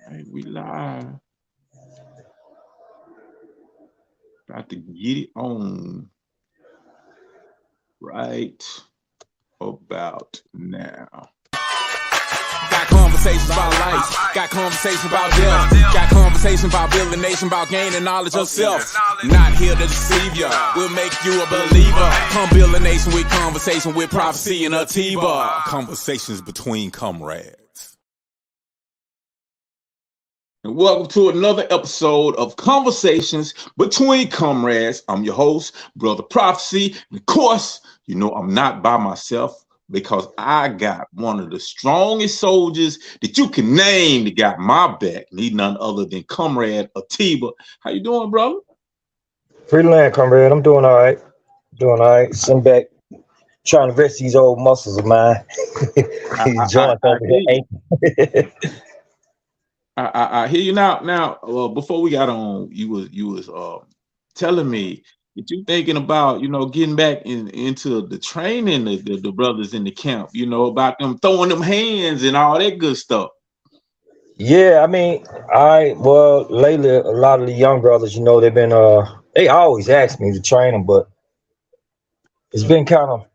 Hey, we live. About to get it on right about now. Got conversations about life, got conversations about death, got conversations about building a nation, about gaining knowledge of self. Not here to deceive ya, we'll make you a believer. Come build a nation with conversation, with prophecy and Atiba. Conversations between comrades. And welcome to another episode of Conversations Between Comrades. I'm your host, Brother Prophecy. And of course, you know I'm not by myself because I got one of the strongest soldiers that you can name that got my back. Need none other than Comrade Atiba. How you doing, brother? Free land, comrade. I'm doing all right. Doing all right. Sitting back, trying to rest these old muscles of mine. I, These I, joints I, over hear you. here aching. I hear you now. Now, before we got on, you was telling me that you thinking about getting back into the training the brothers in the camp. About them throwing them hands and all that good stuff. Yeah, I mean, lately a lot of the young brothers, they've been they always ask me to train them, but it's been kind of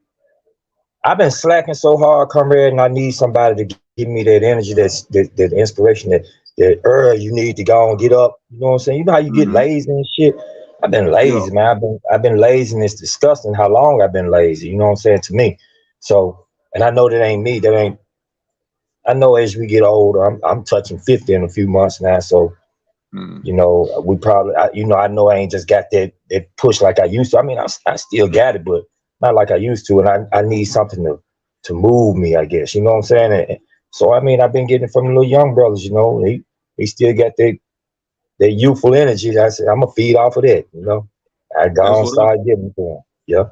I've been slacking so hard, comrade, and I need somebody to give me that energy, that inspiration, that you need to go and get up. You know what I'm saying? You know how you get Hmm. lazy and shit. I've been Yeah, lazy, man. I've been lazy, and it's disgusting how long I've been lazy. You know what I'm saying to me. So, and I know that ain't me. That ain't. I know as we get older, I'm touching 50 in a few months now. So, mm, we probably, I know I ain't just got that push like I used to. I mean, I still got it, but not like I used to. And I need something to move me, I guess. You know what I'm saying? So, I mean, I've been getting it from the little young brothers. They still got their youthful energy. I said, I'm gonna feed off of that. I that's go and what start giving to them. Yeah.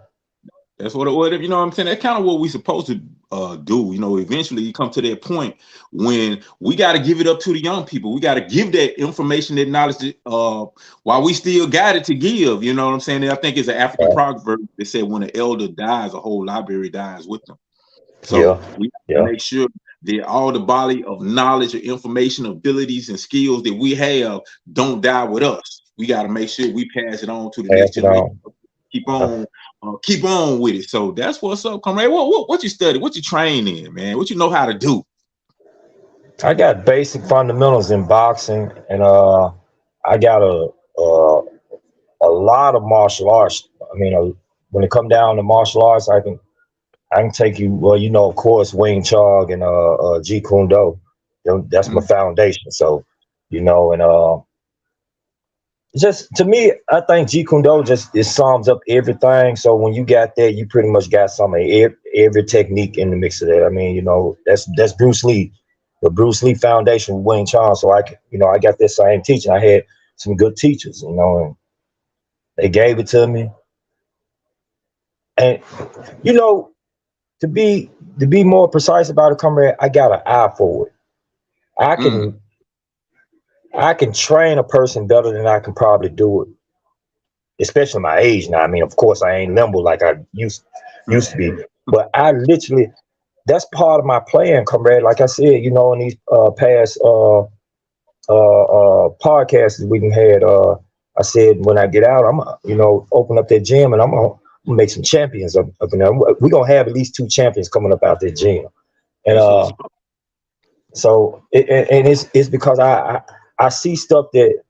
That's what you know what I'm saying. That's kind of what we supposed to do. Eventually you come to that point when we got to give it up to the young people. We got to give that information, that knowledge, while we still got it to give. You know what I'm saying? And I think it's an African Right. proverb that said when an elder dies, a whole library dies with them. So Yeah. we have to Yeah. make sure that all the body of knowledge or information, abilities, and skills that we have don't die with us. We got to make sure we pass it on to the next Pass it generation. on. Keep Yeah. on, keep on with it. So that's what's up, comrade. What you study? What you train in, man? What you know how to do? I got basic fundamentals in boxing, and I got a lot of martial arts. I mean, when it come down to martial arts, I can take you. Well, of course, Wing Chun and Jeet Kune Do. That's my Mm, foundation. So, and just to me, I think Jeet Kune Do just it sums up everything. So when you got that, you pretty much got some of every technique in the mix of that. I mean, that's Bruce Lee, the Bruce Lee Foundation, Wing Chun. So I got that same teaching. I had some good teachers, and they gave it to me. And you know, to be more precise about it, comrade, I got an eye for it. I mm, can I can train a person better than I can probably do it, especially my age now. I mean, of course, I ain't limber like I used to be, but I literally that's part of my plan, comrade. Like I said, in these past podcasts we had, I said when I get out, I'm open up that gym and I'm gonna make some champions up in there. We're gonna have at least two champions coming up out that gym, and that's what's up. so and it's because I see stuff that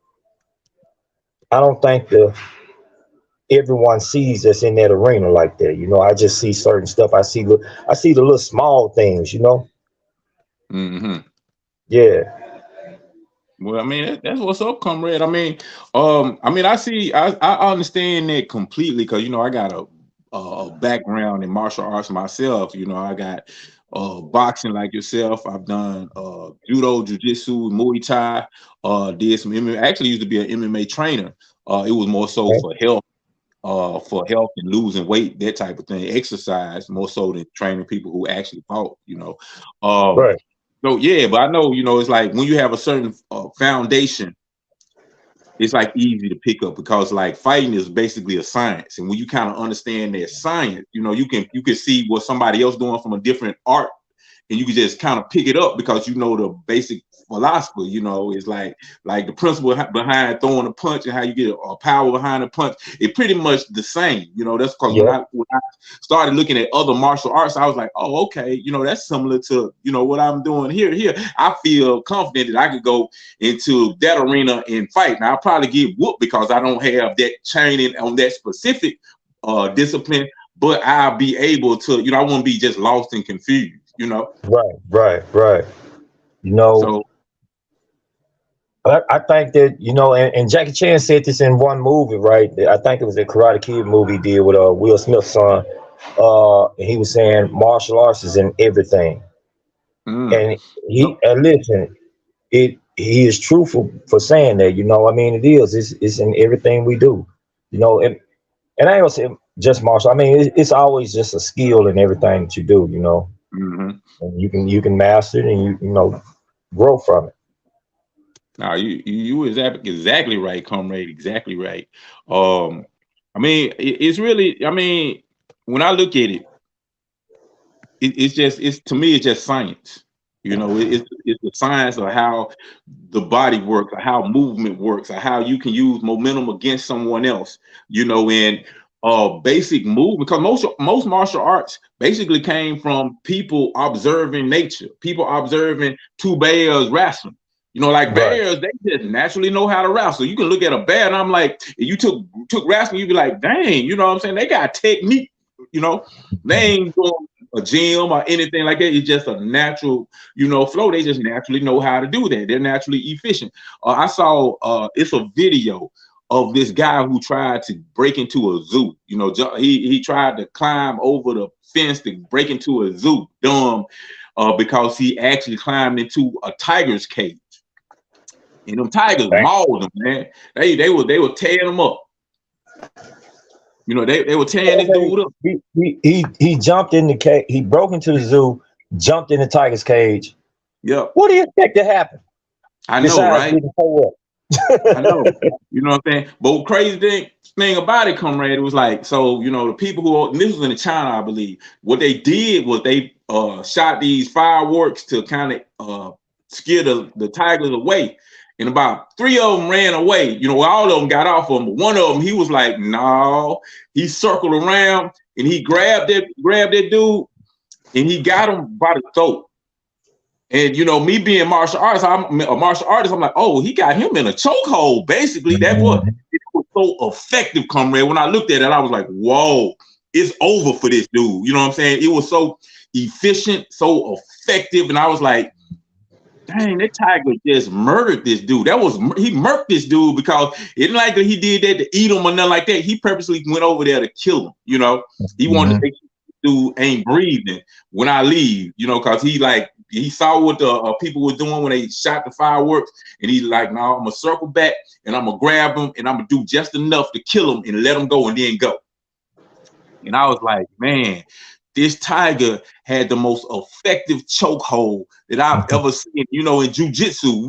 I don't think everyone sees that's in that arena like that. I just see certain stuff. I see the little small things. Hmm. Yeah. Well, I mean that's what's up, comrade. I see, I understand that completely because I got a background in martial arts myself. I got boxing like yourself. I've done judo, jujitsu, Muay Thai. Did some MMA. Actually, used to be an MMA trainer. It was more so Okay. for health and losing weight, that type of thing. Exercise more so than training people who actually fought. Um, Right. so yeah, but I know, it's like when you have a certain foundation, it's like easy to pick up because like fighting is basically a science, and when you kind of understand that science, you can see what somebody else doing from a different art. and you can just kind of pick it up because you know the basic philosophy. You know, it's like the principle behind throwing a punch and how you get a power behind the punch. It's pretty much the same. You know, that's because Yeah. when I started looking at other martial arts, I was like, oh, okay, you know, that's similar to, you know, what I'm doing here. I feel confident that I could go into that arena and fight. Now I'll probably get whooped because I don't have that training on that specific discipline, but I'll be able to, you know, I won't be just lost and confused, you know. Right. You know, So I think that, you know, and Jackie Chan said this in one movie, right? I think it was a Karate Kid movie he did with Will Smith's son. And he was saying martial arts is in everything. mm, And and listen, he is truthful for saying that, you know. I mean, it is. It's in everything we do, you know. And I ain't gonna say just martial. I mean, it's always just a skill in everything that you do, you know. mhm. And you can master it, and you know, grow from it. Now you exactly right, comrade. Exactly right. Um, I mean, it's really. I mean, when I look at it, it's just it's to me it's just science. You know, it's the science of how the body works, or how movement works, or how you can use momentum against someone else. You know, in basic movement, because most martial arts basically came from people observing nature, people observing two bears wrestling. You know, like Right. bears, they just naturally know how to wrestle. You can look at a bear, and I'm like, if you took wrestling, you'd be like, dang, you know what I'm saying? They got technique. You know, they ain't doing a gym or anything like that. It's just a natural, you know, flow. They just naturally know how to do that. They're naturally efficient. I saw it's a video of this guy who tried to break into a zoo. You know, he tried to climb over the fence to break into a zoo. Dumb, because he actually climbed into a tiger's cage. And them tigers Thank mauled him, man. They were tearing him up. You know, they were tearing this you. dude up. He jumped in the cage. He broke into the zoo, jumped in the tiger's cage. Yep. What do you expect to happen? I know, Besides right? getting tore up. I know. You know what I'm saying? But crazy thing about it, comrade, it was like, so, you know, the people who, and this was in China, I believe, what they did was they shot these fireworks to kind of scare the tigers away. And about 3 of them ran away. You know, all of them got off of him, but one of them, he was like, no. He circled around and he grabbed that dude and he got him by the throat. And you know, me being martial arts, I'm a martial artist. I'm like, oh, he got him in a chokehold. Basically, that's what Mhm. it was so effective, comrade. When I looked at it, I was like, whoa, it's over for this dude. You know what I'm saying? It was so efficient, so effective, and I was like, dang, that tiger just murdered this dude. He murked this dude because it didn't like that he did that to eat him or nothing like that. He purposely went over there to kill him. You know, he wanted to Mhm. make sure this dude ain't breathing when I leave. You know, because he saw what the people were doing when they shot the fireworks, and he's like, "No, I'm gonna circle back and I'm gonna grab him and I'm gonna do just enough to kill him and let him go and then go." And I was like, man, this tiger had the most effective chokehold that I've ever seen. You know, in jujitsu,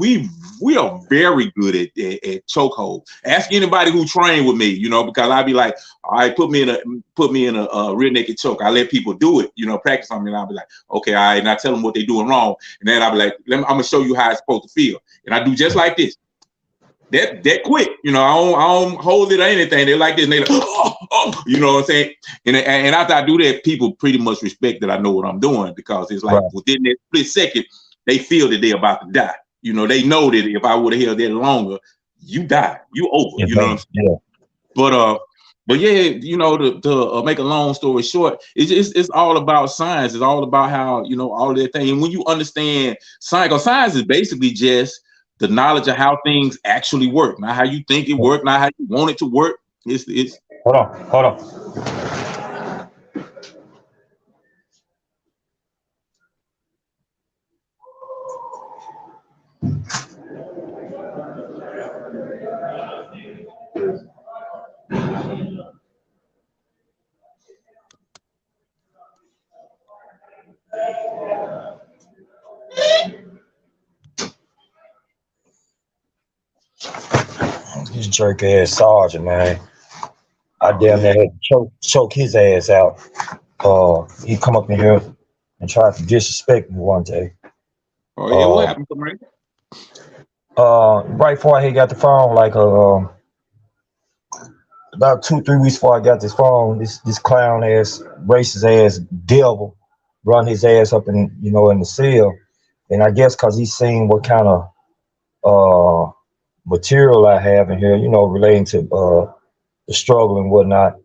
we are very good at chokehold. Ask anybody who trained with me, you know, because I'd be like, all right, put me in a rear naked choke. I let people do it, you know, practice on me, and I'll be like, okay, all right, and I tell them what they're doing wrong, and then I'll be like, I'm gonna show you how it's supposed to feel, and I do just like this. That quick, you know, I don't hold it or anything. They're like this, and they like, oh, you know what I'm saying? And after I do that, people pretty much respect that I know what I'm doing because it's like Right. within that split second, they feel that they're about to die. You know, they know that if I would have held that longer, you die, you over. Yeah, You know what I'm man. saying? Yeah. But yeah, you know, to make a long story short, it's all about science. It's all about how, you know, all of that thing. And when you understand science, because science is basically just the knowledge of how things actually work, not how you think it work, not how you want it to work. It's Hold on. This jerk ass sergeant, man. I oh damn near man. had to choke his ass out. He come up in here. and tried to disrespect me one day. Oh yeah, what Uh, happened, Comrade? right before I had got the phone, like about 2 3 weeks before I got this phone, this clown ass, racist ass devil, run his ass up in in the cell, and I guess because he's seen what kind of uh material I have in here, relating to the struggle and whatnot.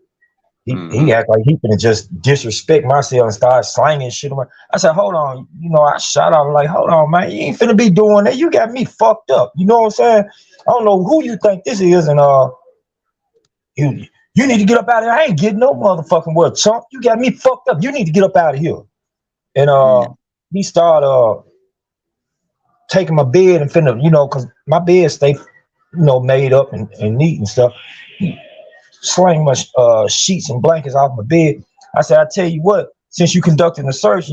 He Mm-hmm. act like he finna just disrespect myself and start slanging shit on. I said, hold on, I shot out like, hold on, man, you ain't finna be doing that. You got me fucked up. You know what I'm saying? I don't know who you think this is, and you need to get up out of here. I ain't getting no motherfucking word, chump. You got me fucked up. You need to get up out of here. And Yeah. he started taking my bed and finna, cause my bed stay, made up and neat and stuff. He slang my sheets and blankets off my bed. I said, I tell you what, since you conducting a search,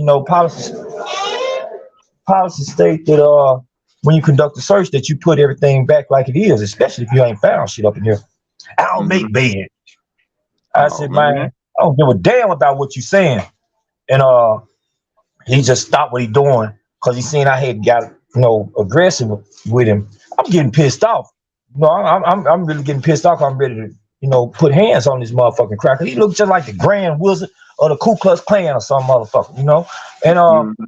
policy state that when you conduct a search that you put everything back like it is, especially if you ain't found shit up in here. I don't Mm-hmm. make bed. I Oh said, man, man. I don't give a damn about what you saying. And he just stopped what he doing because he seen I had got aggressive with him. I'm getting pissed off. I'm really getting pissed off. I'm ready to put hands on this motherfucking cracker. He looked just like the Grand Wizard or the Ku Klux Klan or some motherfucker, and Mm-hmm.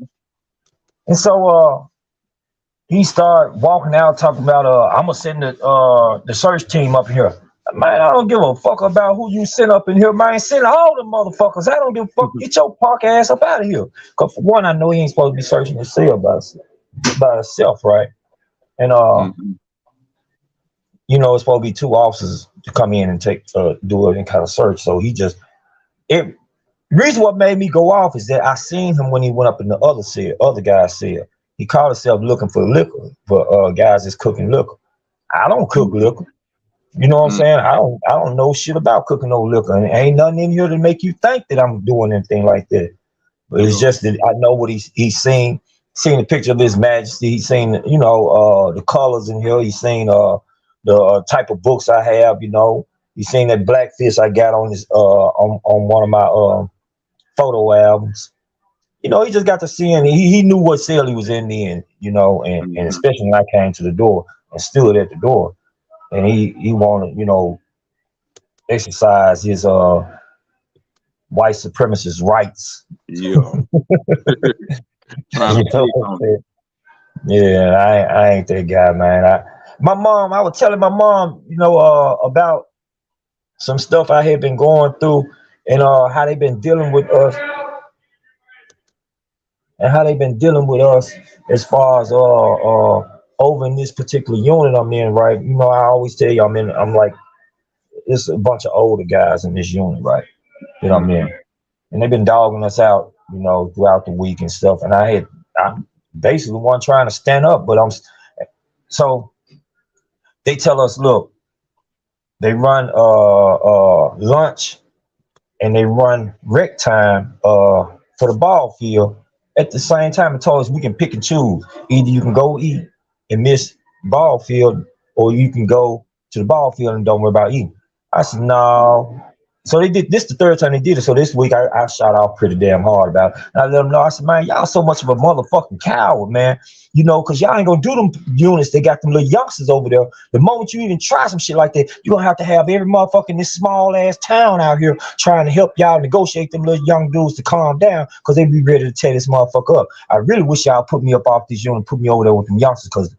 he started walking out talking about I'm gonna send the search team up here. Man, I don't give a fuck about who you send up in here, man. Send all the motherfuckers. I don't give a fuck. Get your punk ass up out of here. Cause for one, I know he ain't supposed to be searching his cell by himself, right? And Mm-hmm. it's supposed to be two officers to come in and take do any kind of search. So he just it reason what made me go off is that I seen him when he went up in the other cell, other guy's cell. He called himself looking for liquor for guys that's cooking liquor. I don't cook liquor. You know what I'm Mm-hmm. saying? I don't know shit about cooking no liquor, and ain't nothing in here to make you think that I'm doing anything like that. But it's Yeah. just that I know what he's seen the picture of His Majesty. He's seen the colors in here. He's seen the type of books I have. He's seen that blackfish I got on this on one of my photo albums. He just got to see, and he knew what cell he was in then. And Mm-hmm. especially when I came to the door and stood at the door, and he wanted exercise his white supremacist rights. Yeah. Trying you to know flex what I'm on saying? Yeah, I ain't that guy, man. I was telling my mom, about some stuff I had been going through and how they been dealing with us as far as over in this particular unit I'm in, right? I always tell you I'm like it's a bunch of older guys in this unit, right? That it. I'm in. And they've been dogging us out, throughout the week and stuff. And I'm basically one trying to stand up, but so they tell us, look, they run lunch and they run rec time for the ball field at the same time. And told us we can pick and choose. Either you can go eat and miss ball field, or you can go to the ball field and don't worry about eating. I said, no. So they did this the third time they did it. So this week I shot off pretty damn hard about it. And I let them know, I said, man, y'all so much of a motherfucking coward, man. Cause y'all ain't gonna do them units. They got them little youngsters over there. The moment you even try some shit like that, you're gonna have to have every motherfucker in this small ass town out here trying to help y'all negotiate them little young dudes to calm down, cause they be ready to tear this motherfucker up. I really wish y'all put me up off this unit, put me over there with them youngsters, cause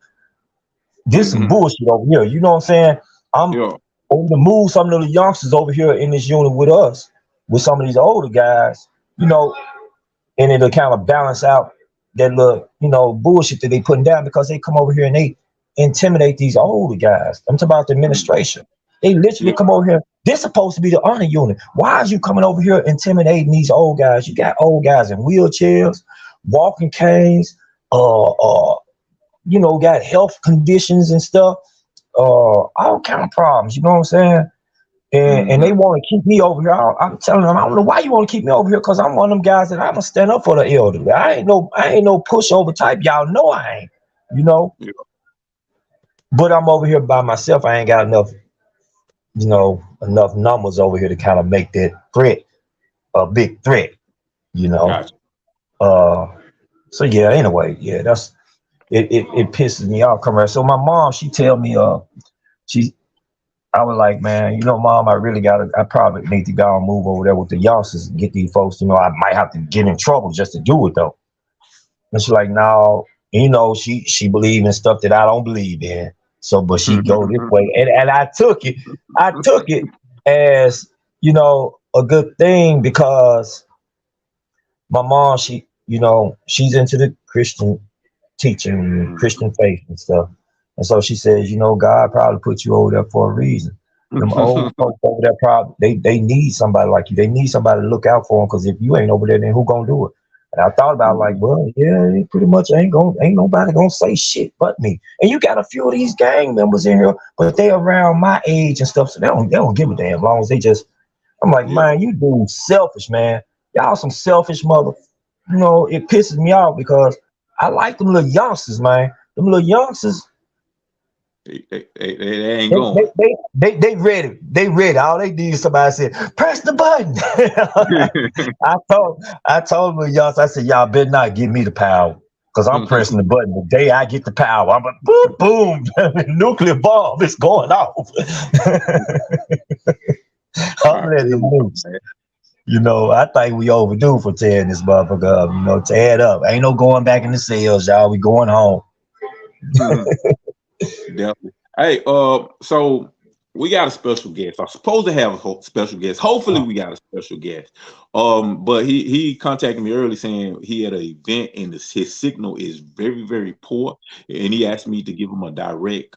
this some Mm-hmm. bullshit over here. You know what I'm saying? I'm Yeah. over to move some of the youngsters over here in this unit with us, with some of these older guys, and it'll kind of balance out that little, bullshit that they putting down, because they come over here and they intimidate these older guys. I'm talking about the Mm-hmm. administration. They literally Yeah. come over here. They're supposed to be the honor unit. Why is you coming over here intimidating these old guys? You got old guys in wheelchairs, walking canes, got health conditions and stuff, all kind of problems. You know what I'm saying? And Mm-hmm. they want to keep me over here. I'm telling them, I don't know why you want to keep me over here, because I'm one of them guys that I'm gonna stand up for the elderly. I ain't no pushover type. Y'all know I ain't, you know. Yeah. But I'm over here by myself. I ain't got enough numbers over here to kind of make that threat a big threat, you know. Gotcha. Uh, so yeah. Anyway, yeah, it pisses me off, comrade. So my mom, she tell me, she, I was like, man, mom, I probably need to go and move over there with the youngsters and get these folks. I might have to get in trouble just to do it though. And she's like, no, she believe in stuff that I don't believe in. So, but she go this way, and I took it as a good thing because my mom, she's into the Christian teaching, Christian faith and stuff. And so she says, God probably put you over there for a reason. Them old folks over there probably they need somebody like you. They need somebody to look out for them because if you ain't over there, then who gonna do it? And I thought about like, well, yeah, pretty much ain't nobody gonna say shit but me. And you got a few of these gang members in here, but they around my age and stuff, so they don't give a damn. As long as they just, I'm like, Yeah. man, you dudes selfish, man. Y'all some selfish mother. It pisses me off because I like them little youngsters, man. Them little youngsters, They ain't they they going. they they, they ready. They ready. All they need is somebody say, press the button. I told them youngsters, I said, y'all better not give me the power. Because I'm pressing the button the day I get the power. I'm like, boom, boom, nuclear bomb is going off. I'm I letting feel them you, loose. man. I think we overdue for tearing this motherfucker up. Tear it up. Ain't no going back in the cells, y'all. We going home. Definitely. Hey, so we got a special guest. I'm supposed to have a special guest. Hopefully, we got a special guest. But he contacted me early saying he had an event and his signal is very very poor, and he asked me to give him a direct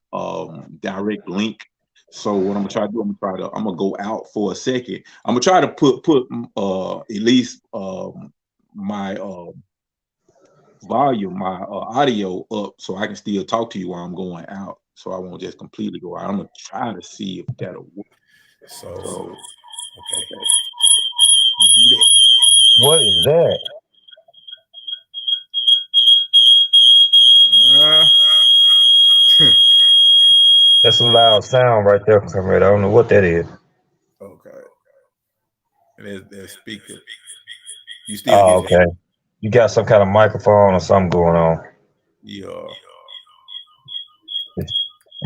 link. So what I'm gonna try to do, I'm gonna go out for a second. I'm gonna try to put at least my volume, my audio up so I can still talk to you while I'm going out. So I won't just completely go out. I'm gonna try to see if that'll work. So, So okay. okay. You do that. What is that? Uh, That's a loud sound right there, comrade. I don't know what that is. okay. There's speaker. You still hear Oh, that? okay. You got some kind of microphone or something going on. Yeah.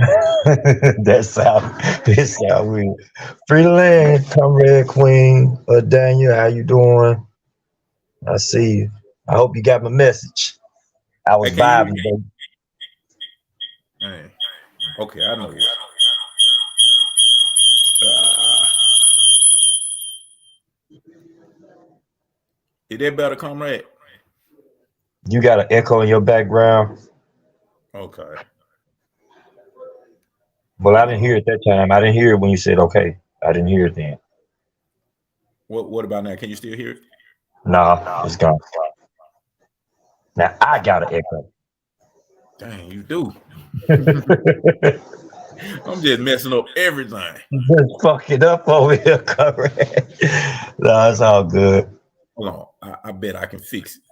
that sound, this sound weird. Free land, comrade Queen. Daniel, how you doing? I see you. I hope you got my message. I Hey, was can you hear me? vibing, baby. Hey. Okay, I know what. Uh, is that better, comrade? You got an echo in your background. Okay. Well, I didn't hear it that time. I didn't hear it when you said okay. I didn't hear it then. What about now? Can you still hear it? Nah, it's gone. Now I got an echo. Dang, you do. I'm just messing up everything. Just fucking up over here, comrade. No, it's all good. Hold on. I bet I can fix it.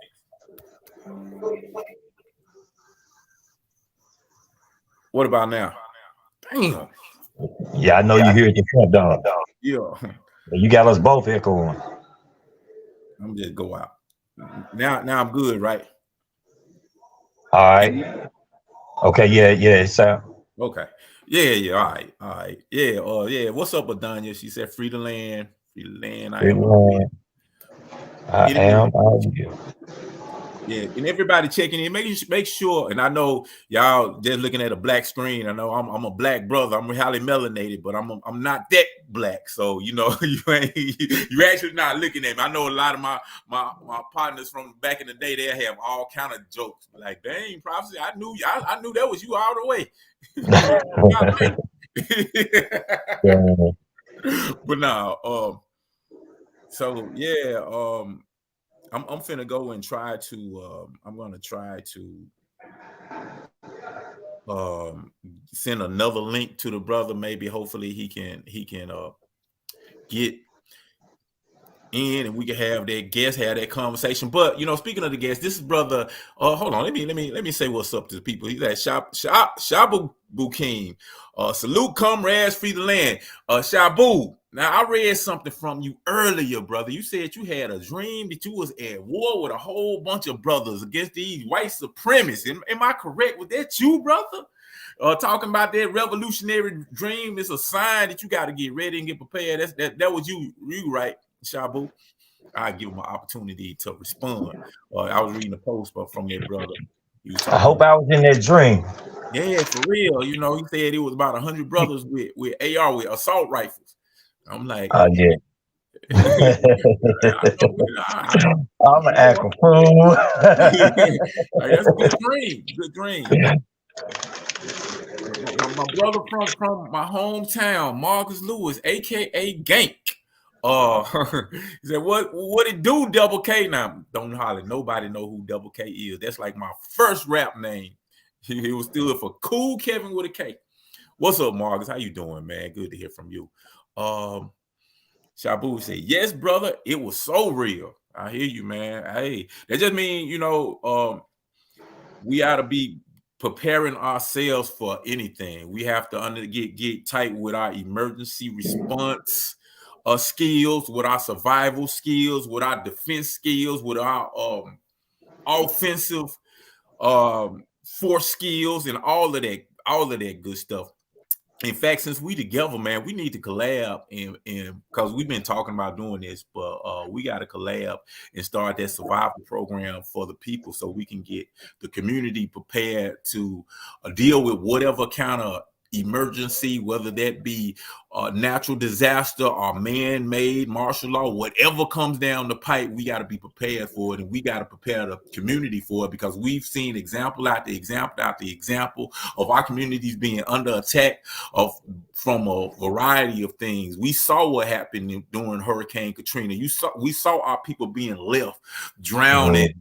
What about now? Damn. Yeah, I know you hear it the front door. Yeah. You got us both echoing. I'm just go out. Now I'm good, right? All Can you? right. Okay, yeah. So Okay. Yeah. All right. Yeah. Yeah. What's up, Adanya? She said, "Free the land, free the land." I am all I here. am all you. Yeah, and everybody checking in, make sure. And I know y'all just looking at a black screen. I know I'm a black brother. I'm highly melanated, but I'm not that black. So you're actually not looking at me. I know a lot of my partners from back in the day. They have all kind of jokes like, "Dang, prophecy! I knew that was you all the way." Yeah. But now, so yeah, I'm finna go and try to. I'm gonna try to send another link to the brother. Maybe, hopefully, he can get in, and we can have that guest have that conversation. But speaking of the guest, this is brother. Hold on, let me say what's up to the people. He's at Shabu Bukim. Salute, comrades, free the land. Shabu. Now, I read something from you earlier, brother. You said you had a dream that you was at war with a whole bunch of brothers against these white supremacists. Am I correct? Was that you, brother? Talking about that revolutionary dream is a sign that you got to get ready and get prepared. That was you, right, Shabu? I give him an opportunity to respond. I was reading a post from that brother. He was I talking hope about, I was in that dream. yeah, for real. You know, he said it was about 100 brothers with AR, with assault rifles. I'm like, Yeah. I know, I'm an you acting fool. like, that's a good dream. Good dream. My brother from my hometown, Marcus Lewis, aka Gank. He said, "What it do, Double K?" Now, don't holler. Nobody know who Double K is. That's like my first rap name. He was still for Cool Kevin with a K. What's up, Marcus? How you doing, man? Good to hear from you. Shabu said, "Yes, brother. It was so real." I hear you, man. Hey, that just mean we ought to be preparing ourselves for anything. We have to get tight with our emergency response skills, with our survival skills, with our defense skills, with our offensive force skills, and all of that good stuff. In fact, since we together, man, we need to collab and because we've been talking about doing this, but we got to collab and start that survival program for the people so we can get the community prepared to deal with whatever kind of emergency, whether that be natural disaster or man-made martial law, whatever comes down the pipe, we got to be prepared for it, and we got to prepare the community for it, because we've seen example after example after example of our communities being under attack from a variety of things. We saw what happened during Hurricane Katrina. We saw our people being left drowning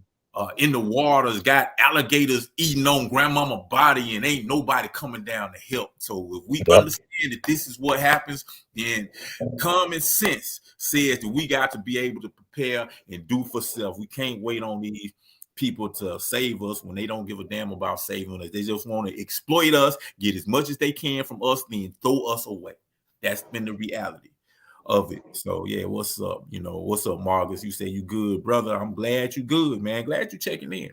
in the waters, got alligators eating on grandmama body, and ain't nobody coming down to help. So if we understand that this is what happens, then common sense says that we got to be able to prepare and do for self. We can't wait on these people to save us when they don't give a damn about saving us. They just want to exploit us, get as much as they can from us, then throw us away. That's been the reality of it. So yeah, what's up? What's up, Marcus? You say you good, brother. I'm glad you good, man. Glad you checking in.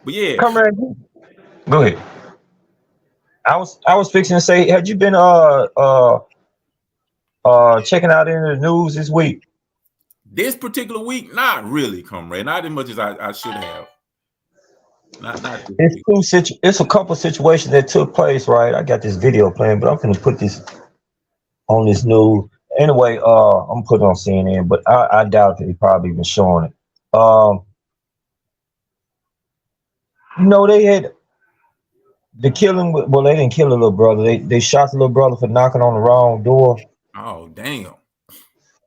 But yeah, Comrade, go ahead. I was fixing to say, had you been checking out any of the news this week? This particular week, not really, comrade. Not as much as I should have. Not this week. It's a couple situations that took place, right? I got this video playing, but I'm gonna put this on this news. Anyway, I'm putting on CNN, but I doubt that he probably been showing it. They had the killing. Well, they didn't kill the little brother. They shot the little brother for knocking on the wrong door. Oh, damn.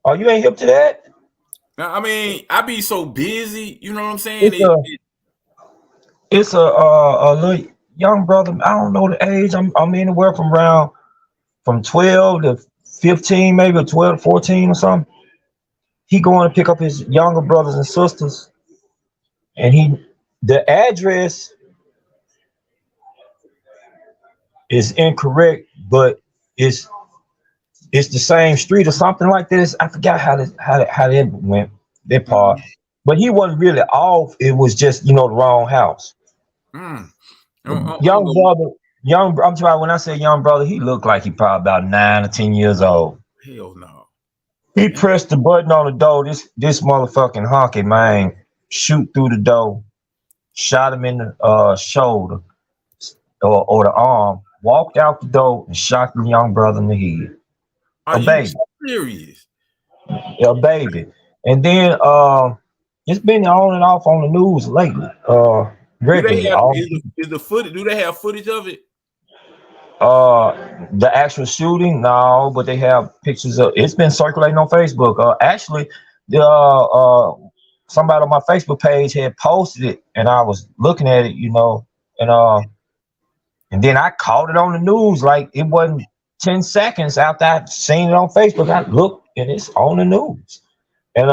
Oh, you ain't hip to that? Now, I mean, I be so busy. You know what I'm saying? It's a little young brother. I don't know the age. I'm anywhere from 12 to 15, maybe 12 to 14 or something. He going to pick up his younger brothers and sisters, and the address is incorrect, but it's the same street or something like this. I forgot how that went, that part. But he wasn't really off. It was just the wrong house. Young brother. I'm sorry, when I say young brother, he looked like he probably about 9 or 10 years old. Hell no. He pressed the button on the door. This motherfucking honky man shoot through the door, shot him in the shoulder or the arm, walked out the door and shot the young brother in the head. Are you serious? A baby. And then it's been on and off on the news lately. Regularly. Is the footage? Do they have footage of it? The actual shooting, no, but they have pictures of. It's been circulating on Facebook. Actually, somebody on my Facebook page had posted it, and I was looking at it, and then I caught it on the news. Like it wasn't 10 seconds after I seen it on Facebook. I looked, and it's on the news, and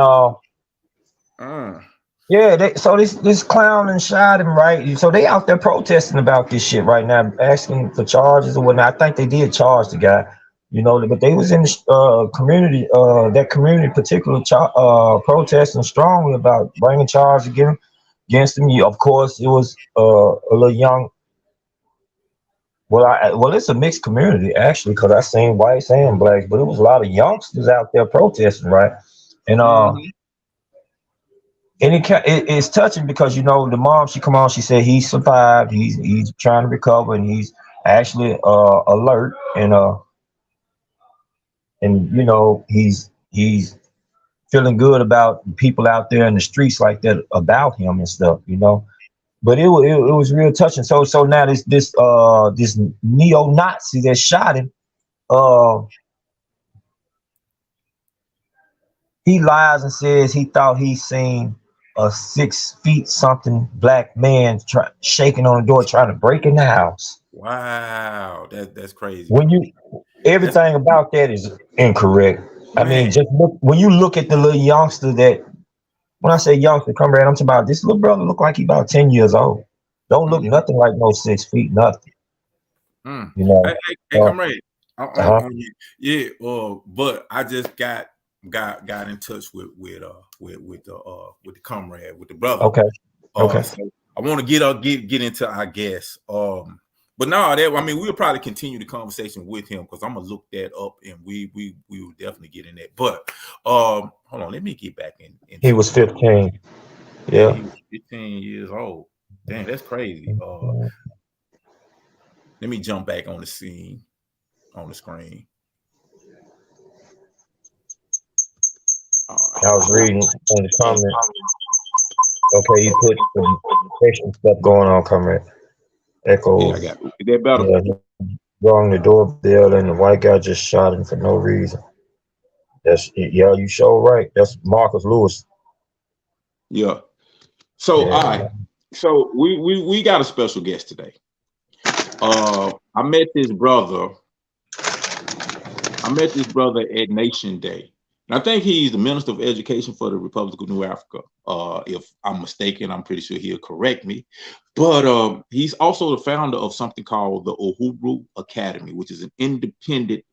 yeah, so this clown and shot him, right? So they out there protesting about this shit right now, asking for charges or whatnot. I think they did charge the guy, But they was in the community, that community particular protesting strongly about bringing charges against them. Of course, it was a little young. Well, it's a mixed community actually, because I seen whites and blacks, but it was a lot of youngsters out there protesting, right? And Mm-hmm. it's touching because the mom, she come on, she said he survived, he's trying to recover, and he's actually alert, and he's feeling good about people out there in the streets like that about him and stuff. But it was real touching. So now this neo-Nazi that shot him, uh he lies and says he thought he seen a 6 feet something black man shaking on the door trying to break in the house. Wow, that's crazy, When you That's Everything about that is incorrect. I mean, man. just when you look at the little youngster that, when I say youngster, Comrade, I'm talking about this little brother look like he about 10 years old. Don't look Mm-hmm. nothing like no 6 feet, nothing. Mm. You know. Hey, Uh, comrade, uh-huh. on you. Yeah. But I just got in touch with the comrade, with the brother. Okay. Okay. So I want to get into our guest. But no, we'll probably continue the conversation with him because I'm gonna look that up and we will definitely get in that. But hold on, let me get back He into was it. 15. Yeah, Yeah. he was 15 years old. Damn, that's crazy. Let me jump back on the scene on the screen. I was reading in the comment. Okay, you put some extra stuff going on, Comrade. Yeah, I Echoes. got it. Is that better? Yeah, he rung the doorbell and the white guy just shot him for no reason. Yeah, you sure right. That's Marcus Lewis. Yeah. So all Yeah. right. So we got a special guest today. I met this brother. I met this brother at Nation Day. And I think he's the Minister of Education for the Republic of New Africa. If I'm mistaken, I'm pretty sure he'll correct me. But he's also the founder of something called the Uhuru Academy, which is an independent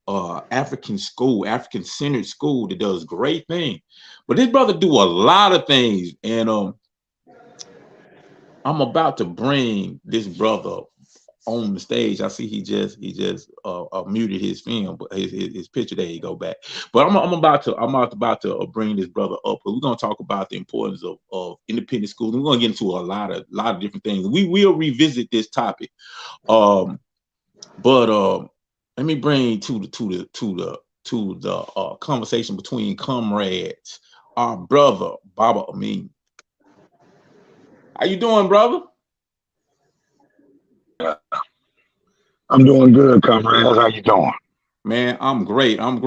African school, African-centered school that does great things. But this brother do a lot of things. And I'm about to bring this brother on the stage. I see he just muted his film, but his picture. There you go back. But I'm about to bring this brother up. But we're gonna talk about the importance of independent schools. We're gonna get into a lot of different things. We will revisit this topic. But let me bring to the conversation between comrades, our brother Baba Amin. How you doing, brother? I'm doing good, comrades. How you doing? Man, I'm great. I'm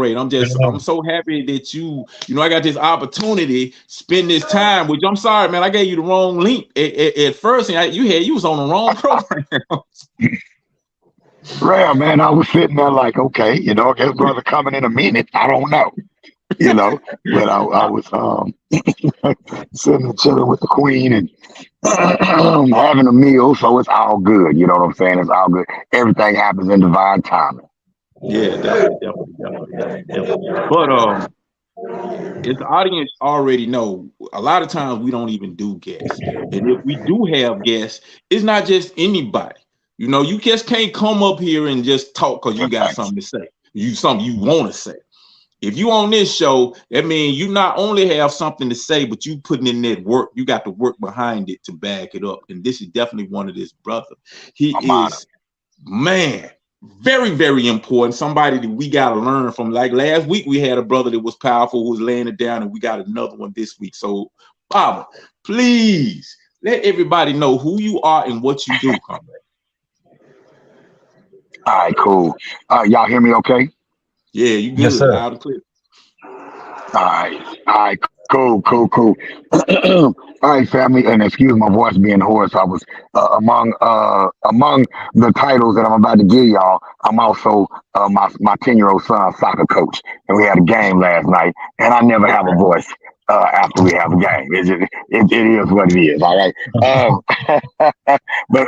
so happy that I got this opportunity, spend this time with you. I'm sorry, man. I gave you the wrong link at first, and you was on the wrong program. Rare, man. I was sitting there like, okay, I guess brother coming in a minute. I don't know, but I was sitting and chilling with the queen and having a meal, so it's all good. You know what I'm saying? It's all good. Everything happens in divine timing. Yeah, definitely. But as the audience already know, a lot of times we don't even do guests, and if we do have guests, it's not just anybody. You just can't come up here and just talk because you got something to say. Something you want to say. If you on this show, that means you not only have something to say, but you putting in that work. You got the work behind it to back it up. And this is definitely one of this brother. He I'm honored. is, man, very, very important. Somebody that we got to learn from. Like last week, we had a brother that was powerful who was laying it down, and we got another one this week. So, Baba, please let everybody know who you are and what you do, comrade. All right, cool. Y'all hear me okay? Yeah, you Yes, good, sir. loud and clear. All right, cool. All right, family, and excuse my voice being hoarse. I was among the titles that I'm about to give y'all. I'm also my 10-year-old son's soccer coach, and we had a game last night. And I never have a voice after we have a game. It is what it is. All right. But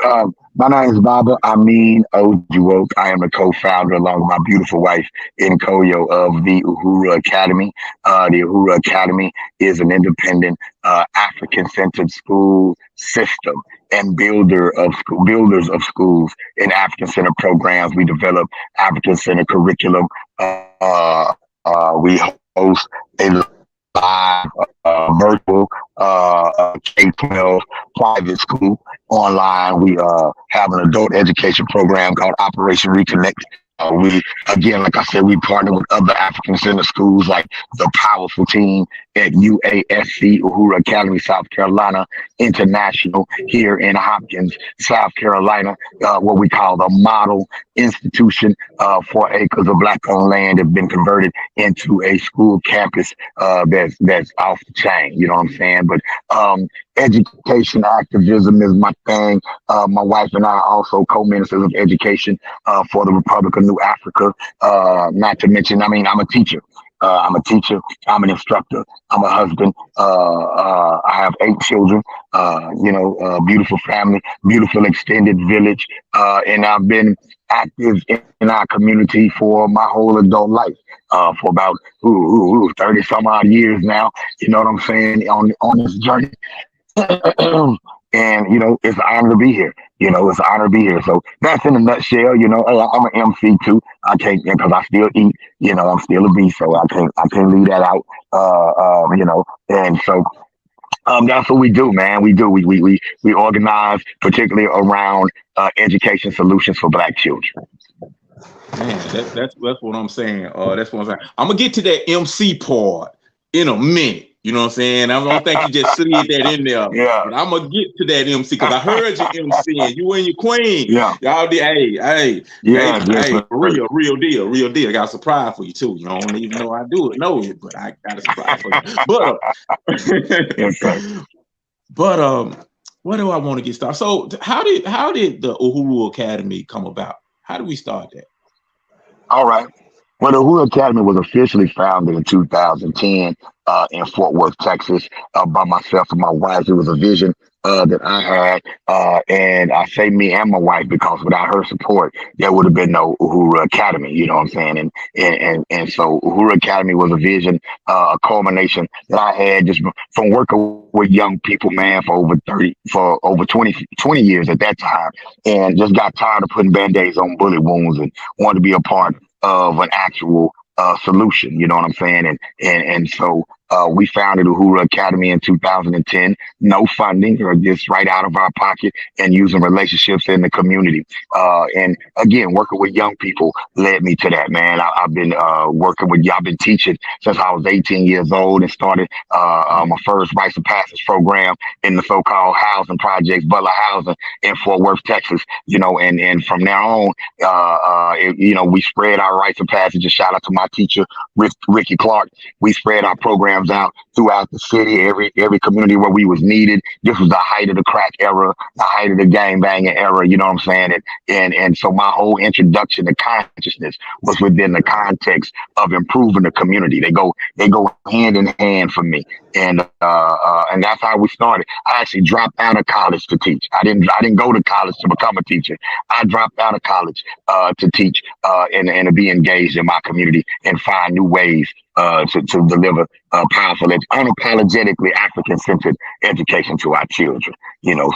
My name is Baba Amin Ojuwoke. I am the co-founder, along with my beautiful wife, Nkoyo, of the Uhuru Academy. The Uhuru Academy is an independent, African-centered school system and builders of schools and African-centered programs. We develop African-centered curriculum. We host a live, virtual, K-12 private school online. We have an adult education program called Operation Reconnect. We again, like I said, we partner with other African center schools like the powerful team at UASC, Uhuru Academy, South Carolina International, here in Hopkins, South Carolina, what we call the model institution. 4 acres of black-owned land have been converted into a school campus, that's off the chain. You know what I'm saying? But education activism is my thing. My wife and I are also co-ministers of education, for the Republic of New Africa. Not to mention, I mean, I'm a teacher. I'm a teacher. I'm an instructor. I'm a husband. I have 8 children. Beautiful family, beautiful extended village, and I've been active in our community for my whole adult life. For about 30 some odd years now. You know what I'm saying? On this journey. And it's an honor to be here. It's an honor to be here. So that's in a nutshell. Hey, I'm an MC too. I can't, because I still eat. I'm still a beast, so I can't leave that out. And so that's what we do, man. We organize, particularly around education solutions for Black children. Man, that's what I'm saying. That's what I'm saying. I'm gonna get to that MC part in a minute. You know what I'm saying? I don't think you just slid that in there. Yeah. But I'm gonna get to that MC because I heard you MCing. You and your queen. Yeah. Y'all did. Hey, real deal. I got a surprise for you too. You don't even know I know it, but I got a surprise for you. But Yes, sir. but where do I want to get started? So how did the Uhuru Academy come about? How did we start that? All right. Well, the Uhuru Academy was officially founded in 2010, in Fort Worth, Texas, by myself and my wife. It was a vision that I had, and I say me and my wife because without her support, there would have been no Uhuru Academy. You know what I'm saying? And so Uhuru Academy was a vision, a culmination that I had just from working with young people, man, for over 20 years at that time, and just got tired of putting band-aids on bullet wounds and wanted to be a part of an actual solution. You know what I'm saying? And so we founded Uhuru Academy in 2010. No funding, or just right out of our pocket, and using relationships in the community. And again, working with young people led me to that, man. I've been I've been teaching since I was 18 years old, and started my first rites of passage program in the so-called housing projects, Butler Housing in Fort Worth, Texas. And from there on, we spread our rites of passage. And shout out to my teacher, Ricky Clark. We spread our programs out throughout the city, every community where we was needed. This was the height of the crack era, the height of the gang banging era. You know what I'm saying? And so my whole introduction to consciousness was within the context of improving the community. They go hand in hand for me, and that's how we started. I actually dropped out of college to teach. I didn't go to college to become a teacher. I dropped out of college to teach, and to be engaged in my community and find new ways to deliver powerful, unapologetically African-centered education to our children.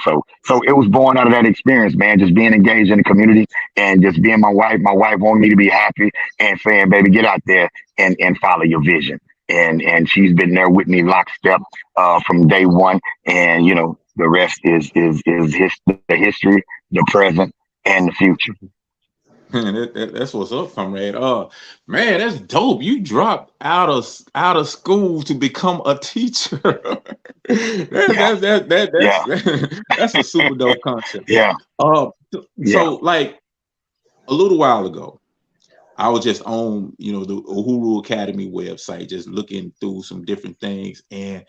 So it was born out of that experience, man. Just being engaged in the community and just being my wife. My wife wanted me to be happy and saying, "Baby, get out there and follow your vision." And she's been there with me lockstep from day one. And the rest is the history, the present, and the future. That's what's up, comrade. Man, that's dope. You dropped out of school to become a teacher. That's a super dope concept. Yeah. So like a little while ago, I was just on the Uhuru Academy website, just looking through some different things, and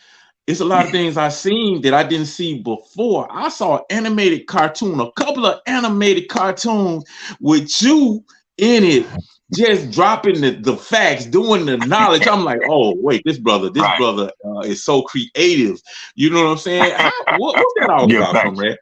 it's a lot of things I seen that I didn't see before. I saw an animated cartoon, a couple of animated cartoons with you in it, just dropping the facts, doing the knowledge. I'm like, oh wait, this brother is so creative. You know what I'm saying? What's that all about, comrade?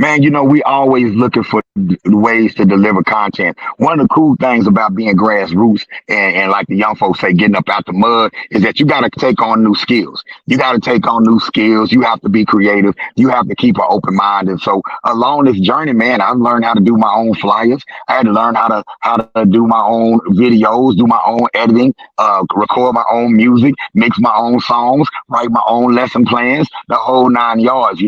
Man, we always looking for ways to deliver content. One of the cool things about being grassroots and like the young folks say, getting up out the mud is that you got to take on new skills. You got to take on new skills. You have to be creative. You have to keep an open mind. And so along this journey, man, I've learned how to do my own flyers. I had to learn how to do my own videos, do my own editing, record my own music, mix my own songs, write my own lesson plans, the whole 9 yards,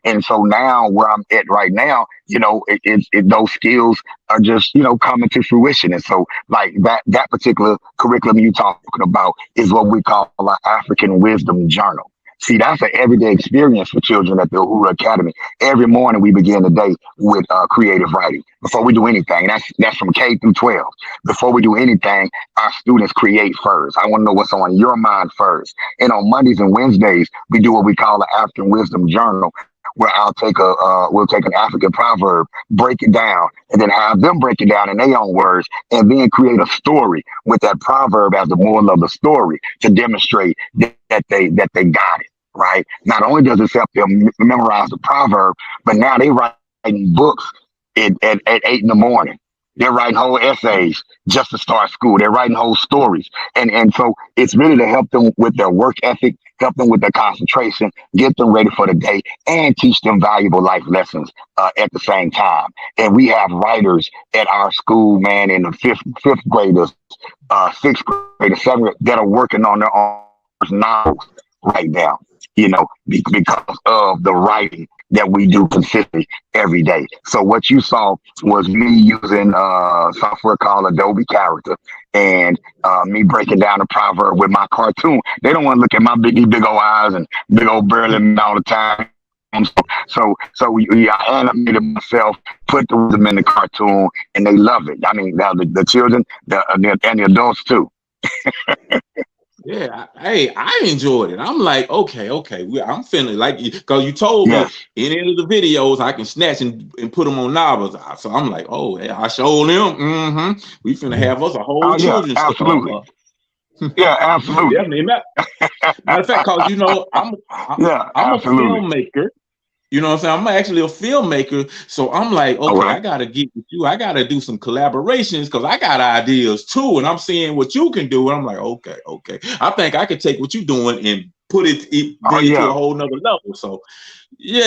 and so now where I'm at right now, those skills are just, coming to fruition. And so like that particular curriculum you talking about is what we call our African Wisdom Journal. See, that's an everyday experience for children at the Uhuru Academy. Every morning we begin the day with creative writing. Before we do anything, that's from K through 12. Before we do anything, our students create first. I want to know what's on your mind first. And on Mondays and Wednesdays, we do what we call the African Wisdom Journal, where we'll take an African proverb, break it down, and then have them break it down in their own words, and then create a story with that proverb as the moral of the story to demonstrate that they got it. Right? Not only does this help them memorize the proverb, but now they writing books at 8 in the morning. They're writing whole essays just to start school. They're writing whole stories. And so it's really to help them with their work ethic, help them with their concentration, get them ready for the day, and teach them valuable life lessons at the same time. And we have writers at our school, man, in the fifth graders, sixth graders, seventh graders, that are working on their own novels right now, because of the writing that we do consistently every day. So what you saw was me using software called Adobe Character, and me breaking down a proverb with my cartoon. They don't want to look at my big old eyes and big old burly all the time. I animated myself, put them in the cartoon, and they love it. I mean, now the children, and the adults too. Yeah, I enjoyed it. I'm like, okay, I'm feeling like, because you told me Yes. any of the videos I can snatch and put them on novels. So I'm like, oh, yeah, I showed them. We finna have us a whole Oh yeah, children's absolutely. Yeah, absolutely. definitely. Matter of fact, because Yeah, I'm a absolutely. filmmaker. You know what I'm saying? I'm actually a filmmaker. So I'm like, All okay, I right. gotta get with you. I gotta do some collaborations because I got ideas too. And I'm seeing what you can do. And I'm like, okay. I think I could take what you're doing and Oh bring it to a yeah. whole nother level. So yeah,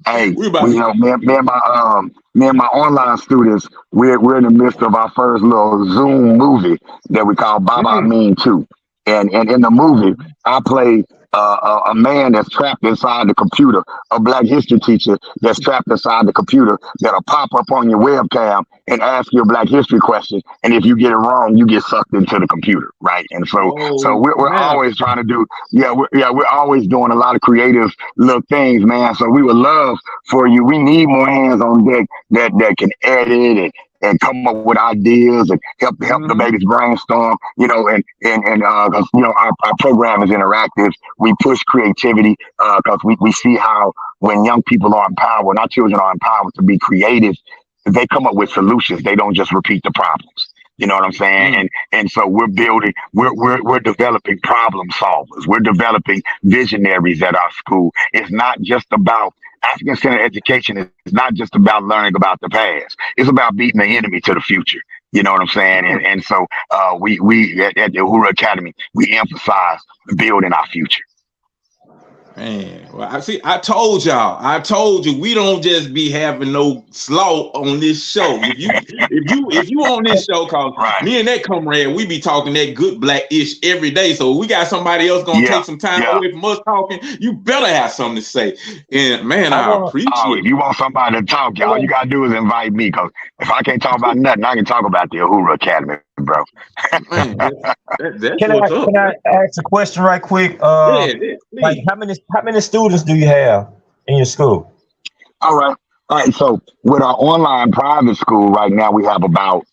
Hey, we about we to me and my online students, we're in the midst of our first little Zoom movie that we call Baba mm, Amin 2. And in the movie, I play a man that's trapped inside the computer, a Black history teacher that's trapped inside the computer that'll pop up on your webcam and ask you a Black history question. And if you get it wrong, you get sucked into the computer, right? And so oh we're snap. always trying to do, we're always doing a lot of creative little things, man. So we would love for you. We need more hands on deck that can edit and come up with ideas and help the Mhm. babies brainstorm, and 'cause, our program is interactive. We push creativity because we see how when young people are empowered, when our children are empowered to be creative, they come up with solutions. They don't just repeat the problems. You know what I'm saying? Mm. And so we're building, we're developing problem solvers. We're developing visionaries at our school. It's not just about African centered education is not just about learning about the past. It's about beating the enemy to the future. You know what I'm saying? And so we at the Uhuru Academy, we emphasize building our future. Man, well, I see. I told y'all. I told you we don't just be having no slaw on this show. If you on this show, cause Right. me and that comrade, we be talking that good black ish every day. So we got somebody else gonna Yeah. take some time Yeah. away from us talking. You better have something to say. And man, I I want Oh, appreciate if you want somebody to talk, I all you want gotta do is invite me. Cause if I can't talk about nothing, I can talk about the Uhuru Academy, bro. it. Man, that's can I what's up. can I ask a question right quick? Yeah, Like please. how many students do you have in your school? All right. All right. So with our online private school right now, we have about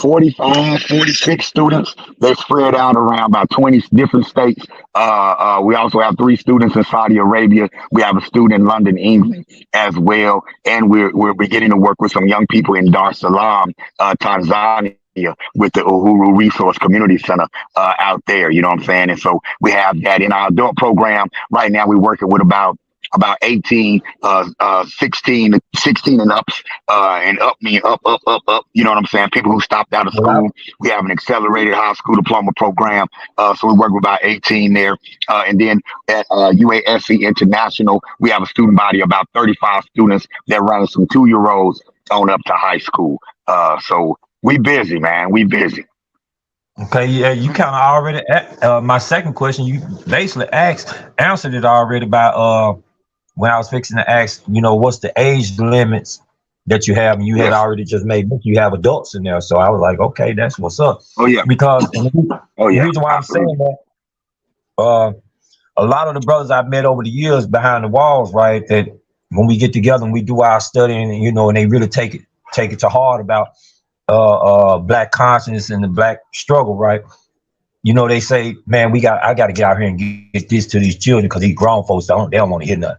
45, 46 students. They're spread out around about 20 different states. We also have 3 students in Saudi Arabia. We have a student in London, England as well. And we're beginning to work with some young people in Dar es Salaam, Tanzania. With the Uhuru Resource Community Center out there, you know what I'm saying? And so we have that in our adult program. Right now, we're working with about about 18, 16 and ups, and up mean up. You know what I'm saying? People who stopped out of Well, school. We have an accelerated high school diploma program. So we work with about 18 there. And then at UASC International, we have a student body of about 35 students that runs from 2 year olds on up to high school. So we busy, man. We busy. okay, yeah, you kind of already. My second question, you basically answered it already about when I was fixing to ask, what's the age limits that you have, and you had Yes. already just made you have adults in there. So I was like, okay, that's what's up. Oh yeah. Because Oh the yeah. reason why I'm saying Absolutely. that, a lot of the brothers I've met over the years behind the walls, right, that when we get together and we do our studying, and they really take it to heart about black consciousness and the black struggle, right? They say, man, I got to get out here and get this to these children because these grown folks they don't want to hear nothing.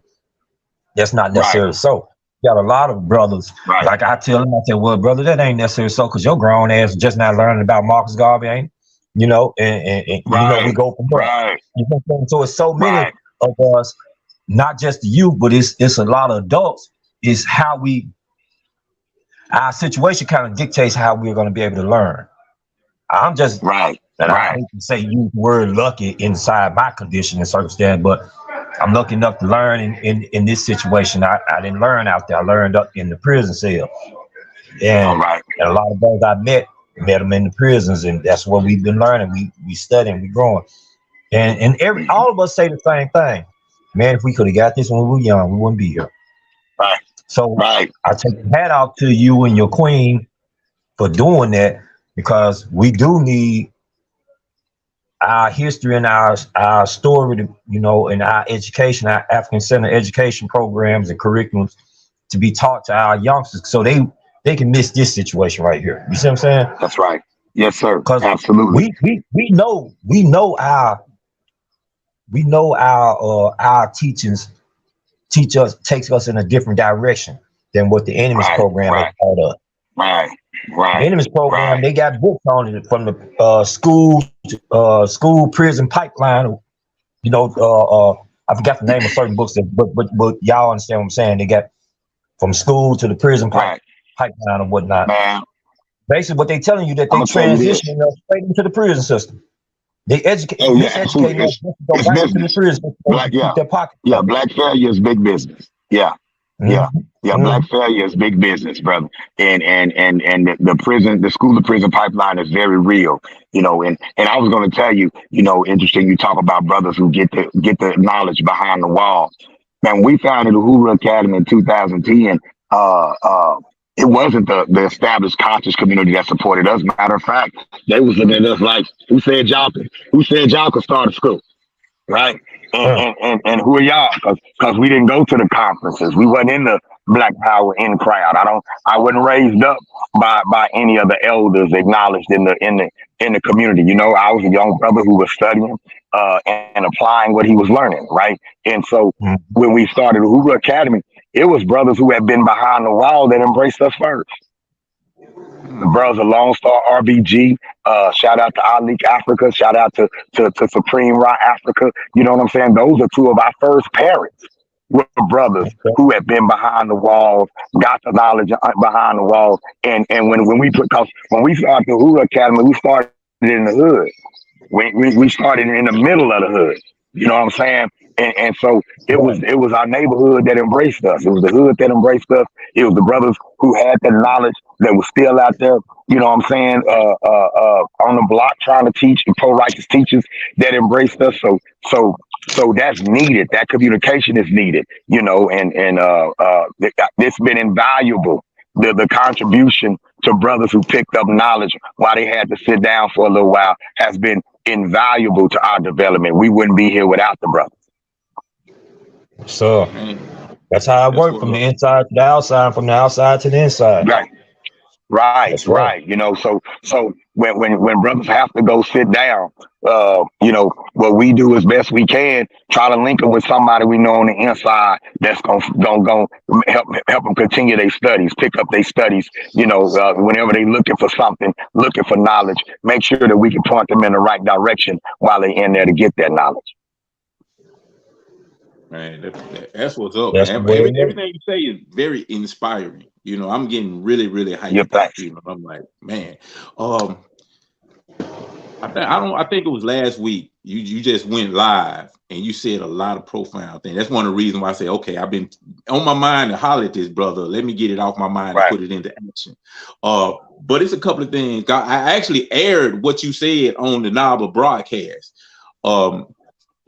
That's not Right. necessarily so. You got a lot of brothers, Right. like I tell them, I say, well, brother, that ain't necessarily so because your grown ass just not learning about Marcus Garvey, ain't it? And we Right. go from there. Right. You know what I'm saying? So it's so many Right. of us, not just the youth, but it's a lot of adults. Is how our situation kind of dictates how we're going to be able to learn. I'm just, Right. and I Right. hate to say use the word lucky inside my condition and circumstance, but I'm lucky enough to learn in this situation. I didn't learn out there. I learned up in the prison cell. All And, right. and a lot of those I met them in the prisons, and that's what we've been learning. We studying, we growing. And all of us say the same thing. Man, if we could have got this when we were young, we wouldn't be here. Right. So Right. I take the hat off to you and your queen for doing that because we do need our history and our story, and our education, our African Center education programs and curriculums to be taught to our youngsters so they can miss this situation right here. You see what I'm saying? That's right. Yes, sir. Because Absolutely. we know our teachings takes us in a different direction than what the enemy's Right. program has Right. taught us. Right. The Right. enemy's program, Right. they got books on it from the school prison pipeline. I forgot the name of certain books, but y'all understand what I'm saying. They got from school to the prison Right. pipeline and whatnot. Man, Basically, what they telling you that I'm they gonna tell you this. transitioning us straight into the prison system. They Oh yeah, miseducating absolutely. us to go It's right into the business. prison system Black. to keep Yeah. their pockets Yeah. full. Black failure is big business. Yeah. Yeah. Mhm, Yeah. Black mhm. failure is big business, brother. And the prison, the school to prison pipeline is very real. And I was going to tell you, interesting. You talk about brothers who get the knowledge behind the wall. Man, we founded the Uhuru Academy in 2010. Uh, uh, it wasn't the established conscious community that supported us. Matter of fact, they was looking at us like, who said y'all could start a school? Right? And Mm. and, and, and who are y'all? Because we didn't go to the conferences. We wasn't in the Black Power in crowd. I wasn't raised up by any of the elders acknowledged in the community. I was a young brother who was studying and applying what he was learning, right? And so Mm. when we started the Hoover Academy, it was brothers who had been behind the wall that embraced us first. The Mm. brothers of Lone Star RBG. Shout out to Ali Africa. Shout out to Supreme Raw Africa. You know what I'm saying? Those are two of our first parents were brothers Okay. who had been behind the walls, got the knowledge behind the walls. And when we started the Hoover Academy, we started in the hood. We started in the middle of the hood. You know what I'm saying? And so Right. it was our neighborhood that embraced us. It was the hood that embraced us. It was the brothers who had that knowledge that was still out there. You know what I'm saying? On the block trying to teach and pro righteous teachers that embraced us. So that's needed. That communication is needed. It's been invaluable. The contribution to brothers who picked up knowledge while they had to sit down for a little while has been invaluable to our development. We wouldn't be here without the brothers. So Man, that's how it that's worked what from the inside to the outside, from the outside to the inside. Right. Right, That's right. right. So when brothers have to go sit down, what we do as best we can, try to link them with somebody we know on the inside that's gonna help them continue their studies, pick up their studies. Whenever they looking for something, looking for knowledge, make sure that we can point them in the right direction while they in there to get that knowledge. Man, that's what's up, That's the man. way it works. Everything you say is very inspiring. I'm getting really, really Yep, hyped up. thanks. I'm like, man. Um, I think it was last week. You just went live and you said a lot of profound things. That's one of the reasons why I say, okay, I've been on my mind to holler at this brother. Let me get it off my mind and Right. put it into action. But it's a couple of things. I actually aired what you said on the Naba broadcast.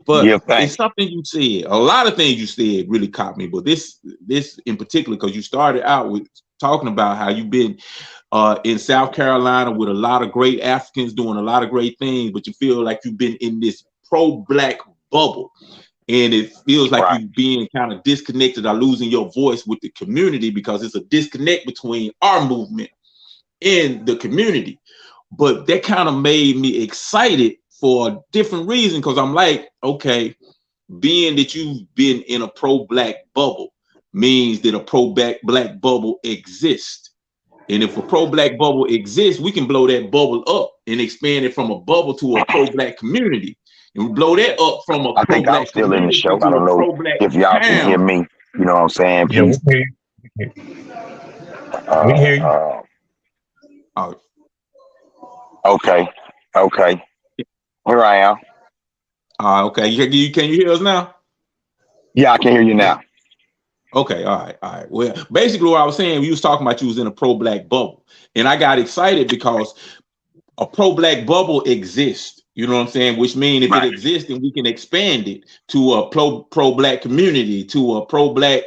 But Yep, it's thanks. something you said. A lot of things you said really caught me, but this in particular, because you started out with talking about how you've been in South Carolina with a lot of great Africans doing a lot of great things, but you feel like you've been in this pro-black bubble, and it feels like Right. you being kind of disconnected or losing your voice with the community because it's a disconnect between our movement and the community. But that kind of made me excited for a different reason, because I'm like, okay, being that you've been in a pro-black bubble means that a pro-black bubble exists. And if a pro-black bubble exists, we can blow that bubble up and expand it from a bubble to a pro-black community. And we blow that up from a I think I'm pro-black still in the community show. I to don't a know pro-black if y'all can hear town. me. You know what I'm saying? Yeah, we Peace. can hear you. We can Uh, hear you. uh, Oh, okay. Okay. Here I am. okay. Can you hear us now? Yeah, I can hear you now. Okay, all right, all right. Well, basically what I was saying, we was talking about you was in a pro-black bubble. And I got excited because a pro-black bubble exists. You know what I'm saying? Which means if it Right. exists, then we can expand it to a pro-black community, to a pro-black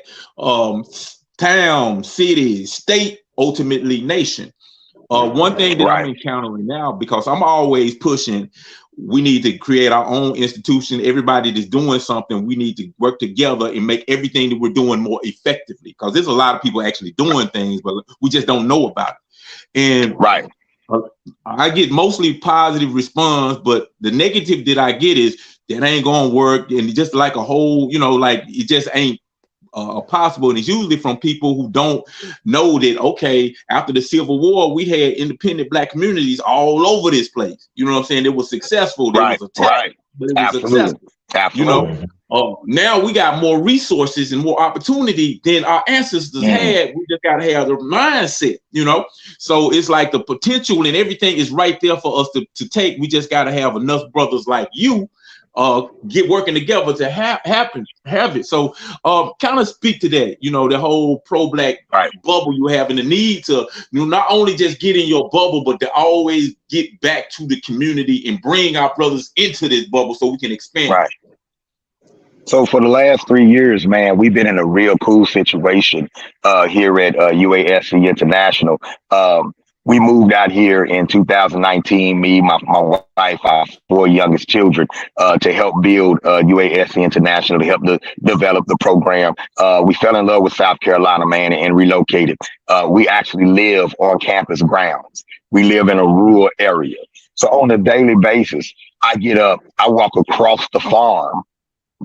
town, city, state, ultimately nation. One thing that I'm Right. encountering now, because I'm always pushing, we need to create our own institution. Everybody that's doing something, we need to work together and make everything that we're doing more effectively. Because there's a lot of people actually doing things, but we just don't know about it. And Right. I get mostly positive response, but the negative that I get is that ain't gonna work, and just like a whole, like it just ain't possible. And it's usually from people who don't know that, okay, after the Civil War, we had independent black communities all over this place. You know what I'm saying? It was successful. There Right. was attack, Right. but it was Absolutely. successful. You know, Absolutely. now we got more resources and more opportunity than our ancestors Mm. had. We just got to have the mindset, So it's like the potential and everything is right there for us to take. We just got to have enough brothers like you get working together to have it. So kind of speak to that, the whole pro-black Right. bubble you have, and the need to not only just get in your bubble, but to always get back to the community and bring our brothers into this bubble so we can expand it. Right. So for the last 3 years, man, we've been in a real cool situation here at UASC International. We moved out here in 2019, me, my wife, our 4 youngest children, to help build UASC International, to help develop the program. We fell in love with South Carolina, man, and relocated. We actually live on campus grounds. We live in a rural area. So on a daily basis, I get up, I walk across the farm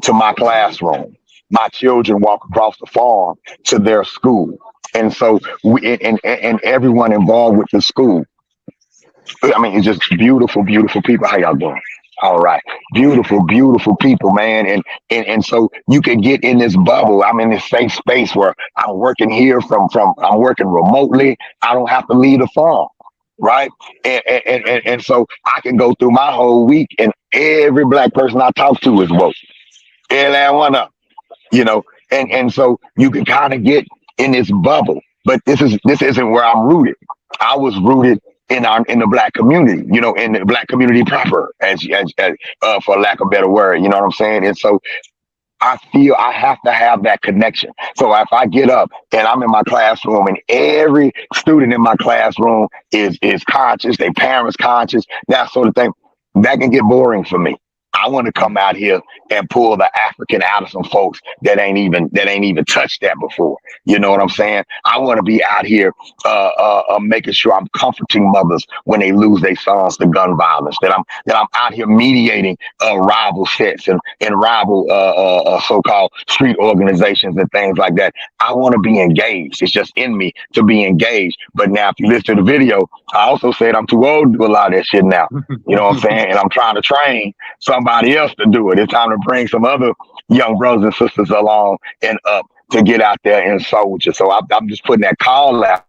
to my classroom. My children walk across the farm to their school. And so and everyone involved with the school. I mean, it's just beautiful, beautiful people. How y'all doing? All right. Beautiful, beautiful people, man. And so you can get in this bubble. I'm in this safe space where I'm working here from I'm working remotely. I don't have to leave the farm. Right. And so I can go through my whole week and every black person I talk to is woke. Every last one up, and so you can kind of get in this bubble, but this isn't where I'm rooted. I was rooted in the black community, in the black community proper, as for lack of a better word, you know what I'm saying? And so I feel I have to have that connection. So if I get up and I'm in my classroom and every student in my classroom is conscious, their parents conscious, that sort of thing, that can get boring for me. I want to come out here and pull the African out of some folks that ain't even touched that before. You know what I'm saying? I want to be out here making sure I'm comforting mothers when they lose their sons to gun violence. That I'm out here mediating rival sets and rival so-called street organizations and things like that. I want to be engaged. It's just in me to be engaged. But now, if you listen to the video, I also said I'm too old to do a lot of that shit now. You know what I'm saying? And I'm trying to train. So somebody else to do it. It's time to bring some other young brothers and sisters along and up to get out there and soldier. So I'm just putting that call out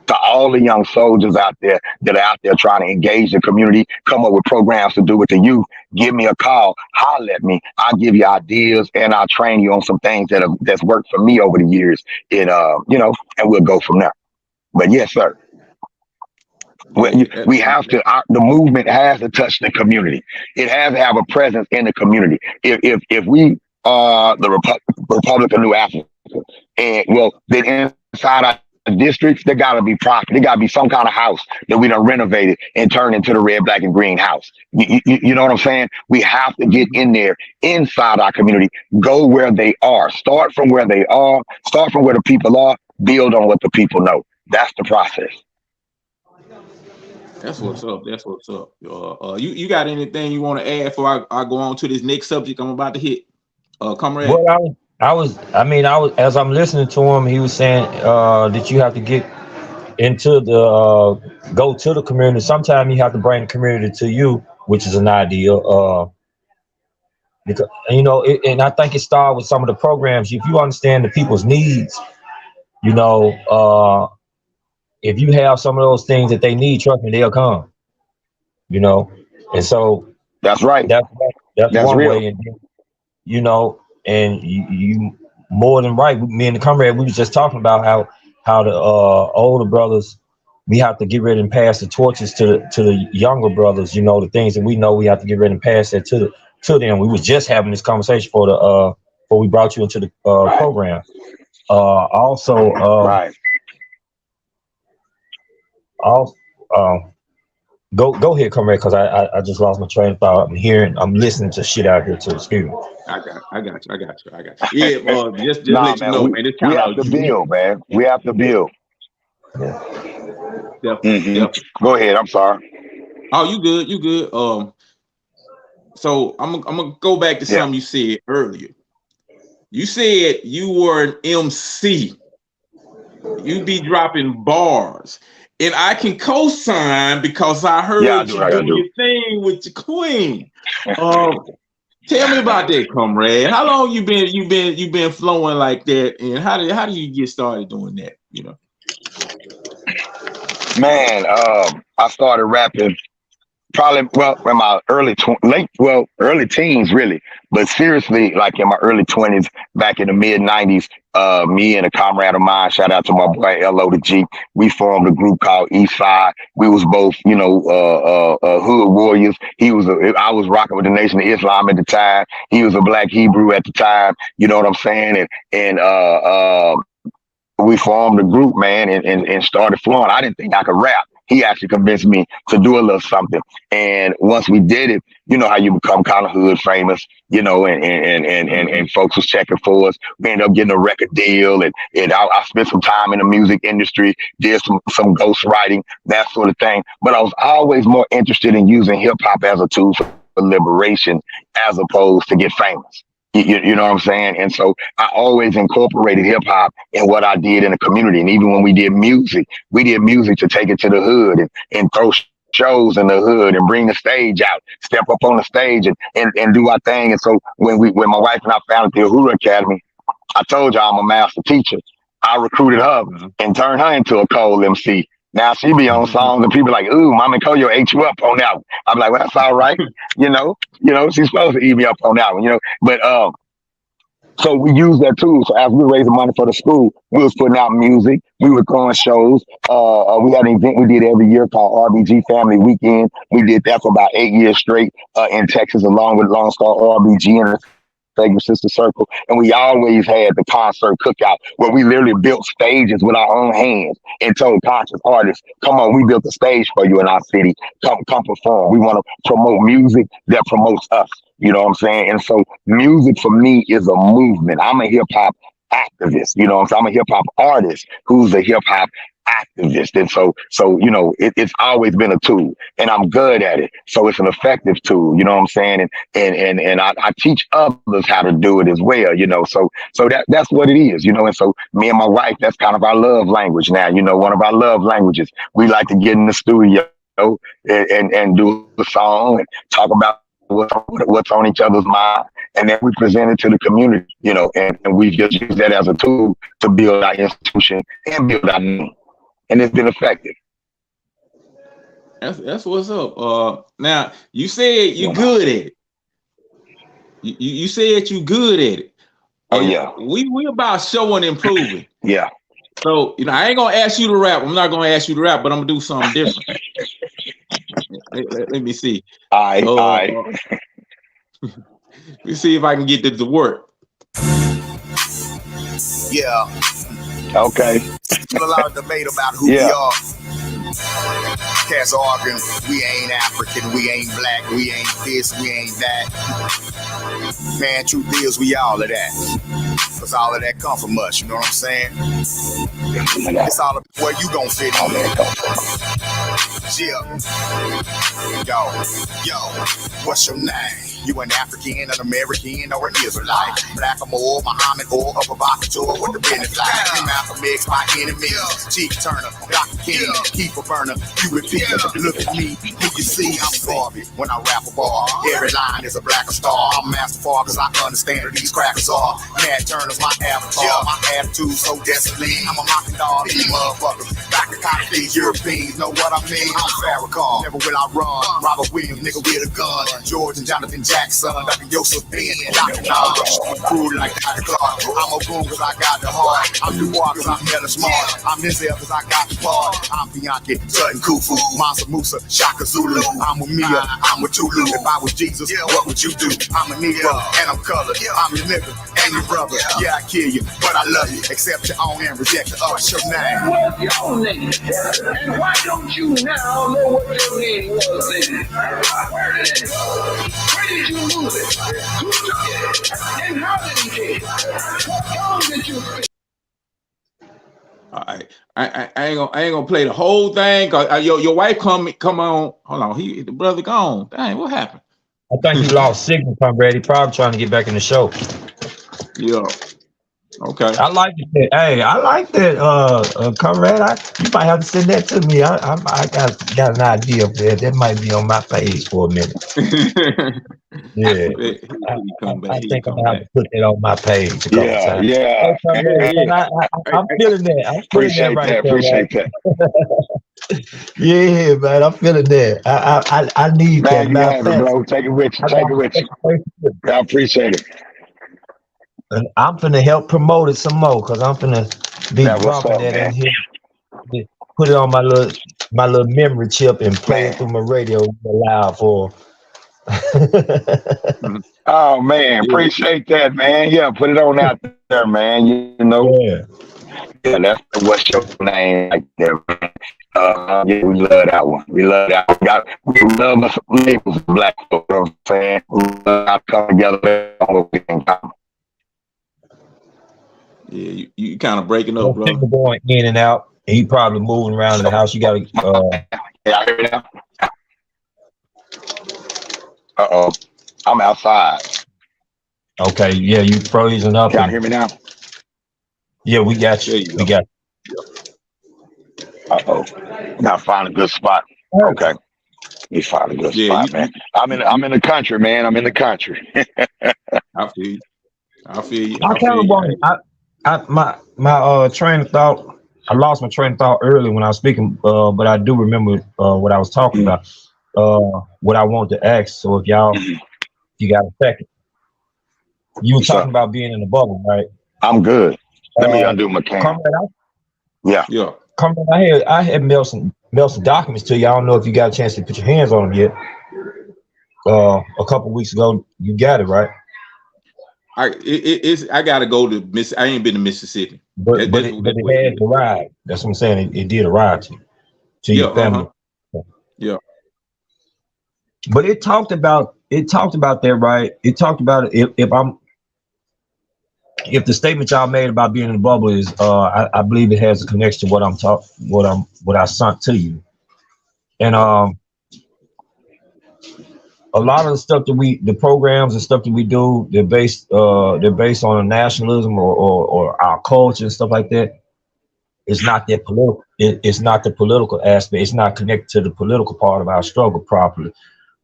to all the young soldiers out there that are out there trying to engage the community, come up with programs to do with the youth. Give me a call, holler at me. I'll give you ideas and I'll train you on some things that's worked for me over the years. And and we'll go from there. But yes, sir. Yeah, We have to. The movement has to touch the community. It has to have a presence in the community. If we are the Republic of New Africa, and well, then inside our districts, there got to be property. There got to be some kind of house that we done renovated and turned into the red, black, and green house. You know what I'm saying? We have to get in there inside our community. Go where they are. Start from where they are. Start from where the people are. Build on what the people know. That's the process. that's what's up. That's what's up. You got anything you want to add before I go on to this next subject I'm about to hit? Comrade. Well, I was as I'm listening to him, he was saying that you have to get into the go to the community. Sometimes you have to bring the community to you, which is an idea. Because and I think it started with some of the programs. If you understand the people's needs, you know, if you have some of those things that they need, trust me, they'll come. You know, and so That's right. that's that's That's one real. way. And and you more than right. Me and the comrade, we was just talking about how the older brothers, we have to get ready and pass the torches to the younger brothers. The things that we know, we have to get ready and pass that to them. We was just having this conversation before we brought you into the program. Also, Right. also, go ahead, comrade, because I just lost my train of thought. I'm listening to shit out here too. Excuse me. I got you. Yeah, just Nah, let you man. know, We man. It's we kind have of to unique. build, man. We have to build. Yeah. Definitely, Hmm. definitely. Go ahead. I'm sorry. Oh, you good? You good? So I'm gonna go back to Yeah. something you said earlier. You said you were an MC. You be dropping bars. And I can co-sign because I Yeah, I heard do you what I gotta doing do. your thing with your queen. Um, Tell me about that, comrade. How long you been flowing like that, and how do you get started doing that? Man, I started rapping probably in my early teens really, but seriously like in my early 20s, back in the mid 90s. Me and a comrade of mine, shout out to my boy LO to G, we formed a group called East Side. We was both hood warriors. I was rocking with the Nation of Islam at the time. He was a black Hebrew at the time, you know what I'm saying? And we formed a group, man, and started flowing. I didn't think I could rap. He actually convinced me to do a little something. And once we did it, you know how you become kind of hood famous, and folks was checking for us. We ended up getting a record deal, and I spent some time in the music industry, did some ghost writing, that sort of thing. But I was always more interested in using hip hop as a tool for liberation as opposed to get famous. You know what I'm saying? And so I always incorporated hip hop in what I did in the community. And even when we did music to take it to the hood and throw shows in the hood and bring the stage out, step up on the stage and do our thing. And so when my wife and I founded the Uhuru Academy, I told you I'm a master teacher. I recruited her and turned her into a cold MC. Now she be on songs and people like, ooh, Mama Koyo ate you up on that one. I'm like, well, that's all right. She's supposed to eat me up on that one, But so we used that tool. So as we were raising money for the school, we was putting out music. We were throwing shows. We had an event we did every year called RBG Family Weekend. We did that for about 8 years straight in Texas, along with Lone Star RBG and the Sacred Sister Circle. And we always had the concert cookout where we literally built stages with our own hands and told conscious artists, come on, we built a stage for you in our city. Come perform. We want to promote music that promotes us. You know what I'm saying? And so music for me is a movement. I'm a hip hop activist. You know what I'm saying? I'm a hip hop artist who's a hip hop activist. And it's always been a tool and I'm good at it. So it's an effective tool. You know what I'm saying? And I teach others how to do it as well, so that's what it is, and so me and my wife, that's kind of our love language now, one of our love languages. We like to get in the studio and do a song and talk about what's on each other's mind, and then we present it to the community, and we just use that as a tool to build our institution and build our name, and it's been effective. That's what's up. Now you said you good at it. You said you good at it. Oh And yeah, we about showing and improving. yeah. So I ain't gonna ask you to rap. I'm not gonna ask you to rap, but I'm gonna do something different. Let me see. All right. Let me see if I can get this to work. Yeah. Okay. Still a lot of debate about who we are. Cats arguing, we ain't African, we ain't black, we ain't this, we ain't that. Man, truth is, we all of that. Cause all of that come from us, you know what I'm saying? It's all about where you gon' fit in. Yo, what's your name? You an African, an American, or an Israelite? Black or more, Muhammad or a provocateur with the business like. Malcolm X, my enemy. Chief Turner, Dr. King, keep a burner. You repeat, look at me, who you see? I'm Garvey when I rap a bar. Every line is a black star. I'm Master Far cause I understand who these crackers are. Nat Turner's my avatar. My attitude so desolate. I'm a mocking dog, these motherfuckers. Back to copy these Europeans, know what I mean? I'm Farrakhan, never will I run. Robert Williams, nigga with a gun. George and Jonathan Jackson, Dr. Yosef Ben, Dr. Nas. Cruel like Dr. Clark. I'm a boom cause I got the heart. I'm Dubois cause I'm hella smart. I'm Denzel cause I got the part. I'm Bianchi, Sutton Kufu, Mansa Musa, Shaka Zulu. I'm with Mia, I'm with Tulu. If I was Jesus, what would you do? I'm a Negro and I'm colored. I'm your nigga and your brother. Yeah, I kill you, but I love you. Accept your own and reject the other. What's your name? What's your name? And why don't you now know what your name was then? Where did it go? Where did you lose it? Who took it? And how did he take it? What song did you sing? All right, I ain't gonna play the whole thing. Cause your wife come on. Hold on, the brother gone. Dang, what happened? I think he lost signal, Comrade. He probably trying to get back in the show. Yeah. Okay. I like it. Hey, I like that, Comrade. You might have to send that to me. I got an idea of that. That might be on my page for a minute. Yeah. I think I'm gonna have to put that on my page a couple times. Yeah. I'm feeling that. I'm feeling that right there. Appreciate that. Yeah, man. I'm feeling that. I need that. You have it, bro. Take it with you. Take it with you. I appreciate it. And I'm finna help promote it some more because I'm finna be dropping that in here. Put it on my little memory chip and play it through my radio loud for. Oh man, appreciate that, man. Yeah, put it on out there, man. You know. Yeah, that's what's your name like there, man. Yeah, we love that one. We love that one. We love us labels, black folk. You know what I'm saying? We love come together on what we can come. Yeah, you kind of breaking up, bro. People going in and out. And he probably moving around in the house. You got to. Yeah, I hear me now. I'm outside. Okay, yeah, you frozen up. Can you hear me now? Yeah, we got you. We got you. Now find a good spot. Okay. You find a good spot, man. I'm in the country, man. I'm in the country. I feel you. I kind of want my train of thought. I lost my train of thought early when I was speaking, but I do remember what I was talking about. What I wanted to ask. So if you got a second, you were talking about being in the bubble, right? I'm good. Let me undo my camera. Yeah. Comrade, I had mailed some documents to you. I don't know if you got a chance to put your hands on them yet. A couple weeks ago, you got it, right? I gotta go to Miss. I ain't been to Mississippi, but it had arrived. That's what I'm saying. It did arrive to your family. Yeah. But it talked about that, right? It talked about if the statement y'all made about being in the bubble is, I believe it has a connection to what I sent to you, and a lot of the stuff the programs and stuff that we do, they're based on a nationalism or our culture and stuff like that. It's not that political. It's not the political aspect. It's not connected to the political part of our struggle properly.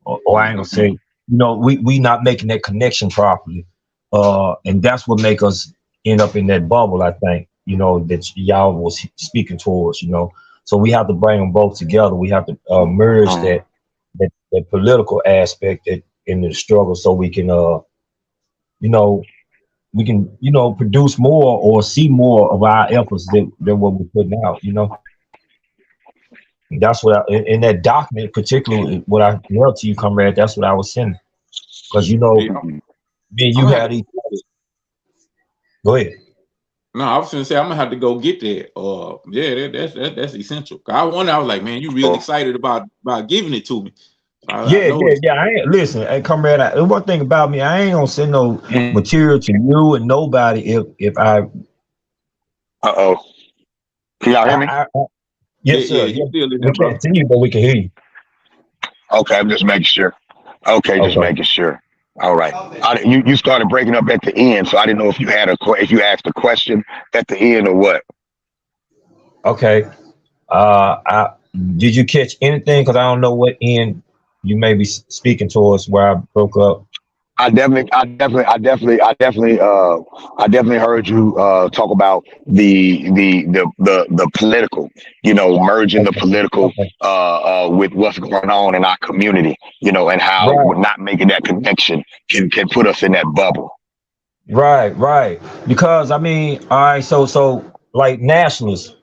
Or I ain't gonna say we not making that connection properly, and that's what make us end up in that bubble. I think that y'all was speaking towards. So we have to bring them both together. We have to merge that political aspect in the struggle, so we can you know produce more or see more of our efforts than what we're putting out. That's what in that document, particularly what I wrote to you, comrade. That's what I was sending, because Yeah, me and I'm you gonna have had to. these. Go ahead. No, I was gonna say I'm gonna have to go get that. Yeah, that's essential. I wonder. I was like, man, you real excited about giving it to me? I Yeah, know yeah, it's. yeah. I ain't listen, hey, comrade. One thing about me, I ain't gonna send no material to you and nobody if Uh-oh. Can y'all hear me? Yeah, yes, yeah, sir. you Yeah, still in we there, can't brother? see you, but we can hear you. Okay, I'm just making sure. Okay, just Okay, making sure. All right. You started breaking up at the end, so I didn't know if you had if you asked a question at the end or what. okay. I did you catch anything? Because I don't know what end you may be speaking towards where I broke up. I definitely heard you talk about the political, merging the Okay, political okay, with what's going on in our community, and how right, we're not making that connection can put us in that bubble. right, right. Because I mean, all right. So like nationalists.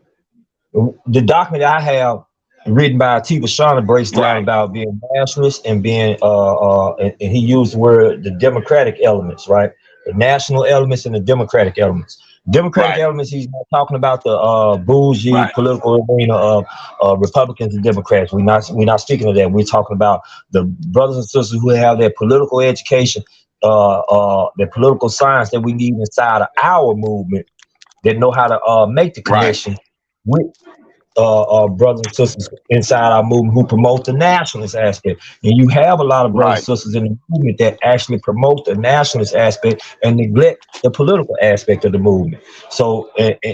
The document I have written by Atiba Shauna breaks down Right, about being nationalist and being and he used the word the democratic elements, right? The national elements and the democratic elements. Democratic right, elements, he's not talking about the bougie right, political arena of Republicans and Democrats. We're not speaking of that. We're talking about the brothers and sisters who have their political education, their political science that we need inside of our movement, that know how to make the right, connection with brothers and sisters inside our movement who promote the nationalist aspect. And you have a lot of brothers right. and sisters in the movement that actually promote the nationalist aspect and neglect the political aspect of the movement. So,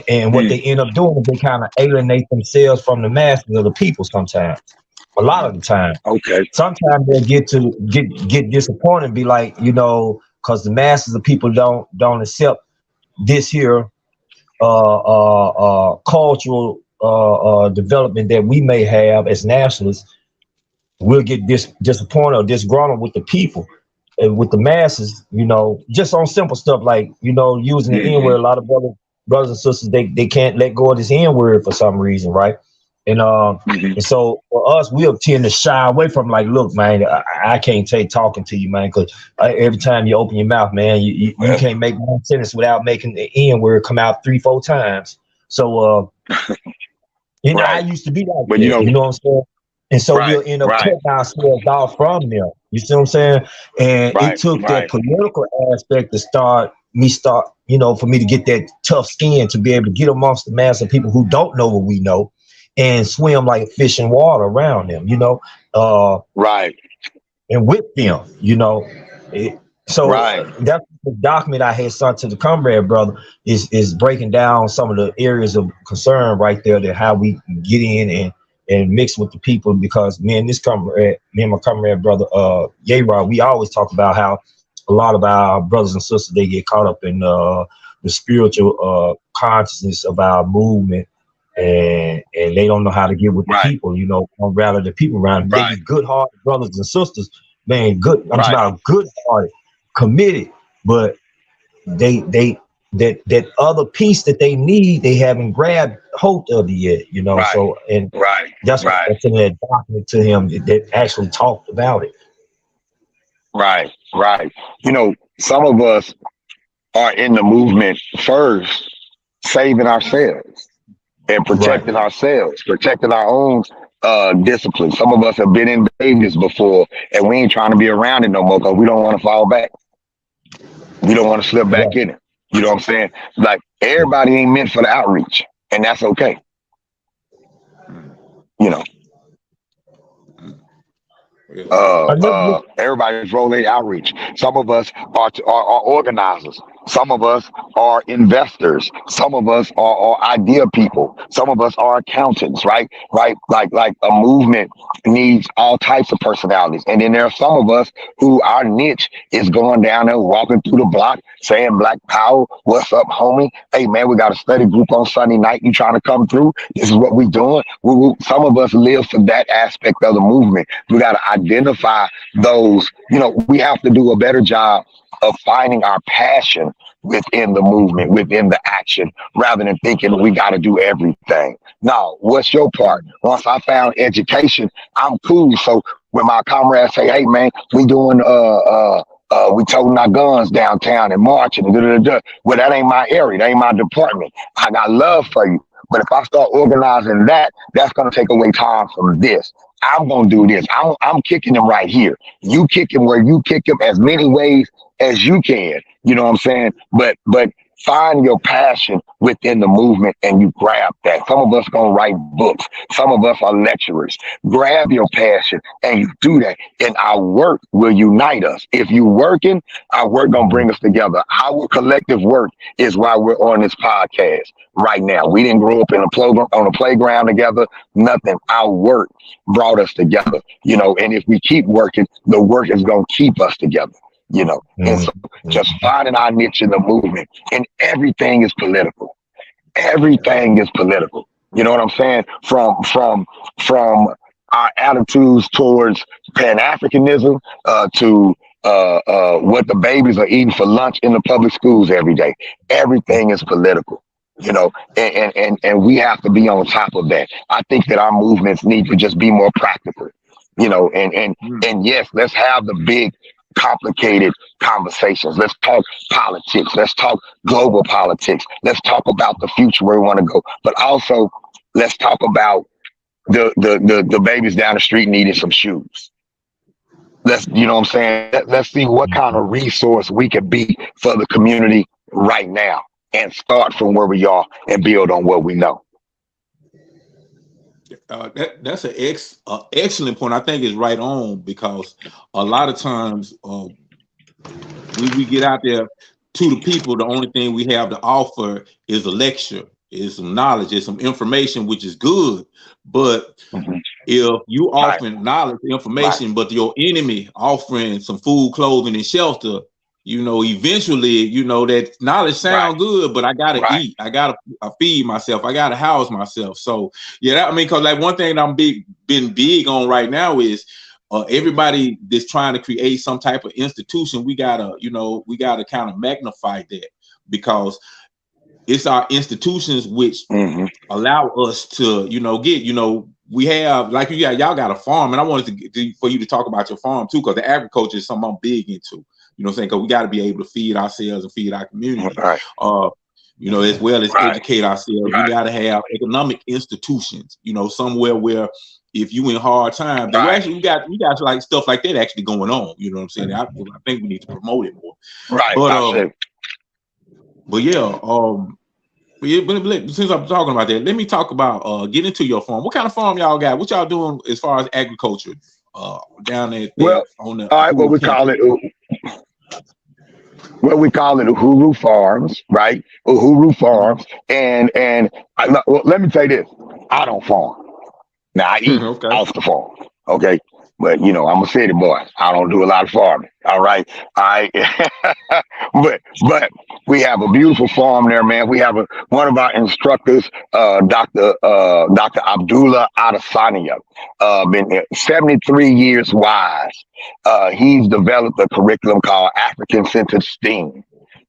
and what they Mm, end up doing is they kind of alienate themselves from the masses of the people sometimes. A lot of the time. okay. Sometimes they'll get disappointed and be like, because the masses of people don't accept this here cultural development that we may have as nationalists, we'll get disappointed or disgruntled with the people, with the masses, just on simple stuff like, using the N Hmm. word. A lot of brothers and sisters, they can't let go of this N word for some reason, right? And Hmm. and so for us, we'll tend to shy away from like, look, man, I can't take talking to you, man, because every time you open your mouth, man, you Well, can't make one sentence without making the N word come out 3-4 times. So I right. used to be like But that, you know what I'm saying? And so right, we'll end up right, cutting ourselves off from them. You see what I'm saying? And it right, took that right, political aspect to for me to get that tough skin to be able to get amongst the mass of people who don't know what we know and swim like a fish in water around them, uh, right, and with them, It, so right, that's the document I had sent to the comrade brother is breaking down some of the areas of concern right there, that how we get in and mix with the people, because me and my comrade brother Rod, we always talk about how a lot of our brothers and sisters, they get caught up in the spiritual consciousness of our movement, and they don't know how to get with the right, people, or rather the people around them. They right, be good hearted brothers and sisters, man, good. I'm talking right, about good hearted, committed, but they that other piece that they need, they haven't grabbed hold of it yet. right, So, and right, that's what right, I sent that document to him that actually talked about it. right, right. Some of us are in the movement first, saving ourselves and Right. protecting our own discipline. Some of us have been in Vegas before, and we ain't trying to be around it no more because we don't want to fall back. We don't want to slip back Right. in it. You know what I'm saying? Like everybody ain't meant for the outreach, and that's okay. Mm, You know, mm. Yeah, Another, everybody's role ain't outreach. Some of us are organizers. Some of us are investors. Some of us are idea people. Some of us are accountants, right? Right? Like a movement needs all types of personalities. And then there are some of us who our niche is going down there, walking through the block, saying Black Power, what's up, homie? Hey man, we got a study group on Sunday night. You trying to come through? This is what we doing. Some of us live for that aspect of the movement. We got to identify those. We have to do a better job of finding our passion within the movement, within the action, rather than thinking we got to do everything. Now, what's your part? Once I found education, I'm cool. So when my comrades say, "Hey, man, we doing we toting our guns downtown and marching," and well, that ain't my area, that ain't my department. I got love for you, but if I start organizing that, that's gonna take away time from this. I'm gonna do this. I'm kicking them right here. You kick him where you kick him as many ways as you can. You know what I'm saying? But find your passion within the movement and you grab that. Some of us gonna write books. Some of us are lecturers. Grab your passion and you do that. And our work will unite us. If you working, our work gonna bring us together. Our collective work is why we're on this podcast right now. We didn't grow up in on a playground together. Nothing. Our work brought us together. And if we keep working, the work is gonna keep us together. And so just finding our niche in the movement, and everything is political. Everything is political. You know what I'm saying? From our attitudes towards Pan-Africanism to what the babies are eating for lunch in the public schools every day. Everything is political. And we have to be on top of that. I think that our movements need to just be more practical. And yes, let's have the big complicated conversations. Let's talk politics. Let's talk global politics. Let's talk about the future where we want to go. But also, let's talk about the babies down the street needing some shoes. You know what I'm saying? Let's see what kind of resource we can be for the community right now, and start from where we are and build on what we know. That's an excellent point. I think it's right on, because a lot of times when we get out there to the people, the only thing we have to offer is a lecture, is some knowledge, is some information, which is good. But if you offering knowledge, information, but your enemy offering some food, clothing, and shelter, eventually, that knowledge sound good, but I gotta eat, I gotta feed myself, I gotta house myself. So yeah, because like one thing I'm been big on right now is everybody that's trying to create some type of institution, we gotta kind of magnify that, because it's our institutions which allow us to, we have, like y'all got a farm, and I wanted for you to talk about your farm too, because the agriculture is something I'm big into. You know what I'm saying? Because we got to be able to feed ourselves and feed our community, as well as educate ourselves. We got to have economic institutions, somewhere where if you in hard times, we got like stuff like that actually going on. You know what I'm saying? I think we need to promote it more. But since I'm talking about that, let me talk about get into your farm. What kind of farm y'all got? What y'all doing as far as agriculture down there? On the what we call it. What we call it Uhuru Farms, right? Uhuru Farms, and let me say this: I don't farm. Now I eat off the farm, okay? But I'm a city boy. I don't do a lot of farming. All right, but we have a beautiful farm there, man. We have one of our instructors, Dr. Abdullah Adesanya, been 73 years wise. He's developed a curriculum called African Centered STEAM.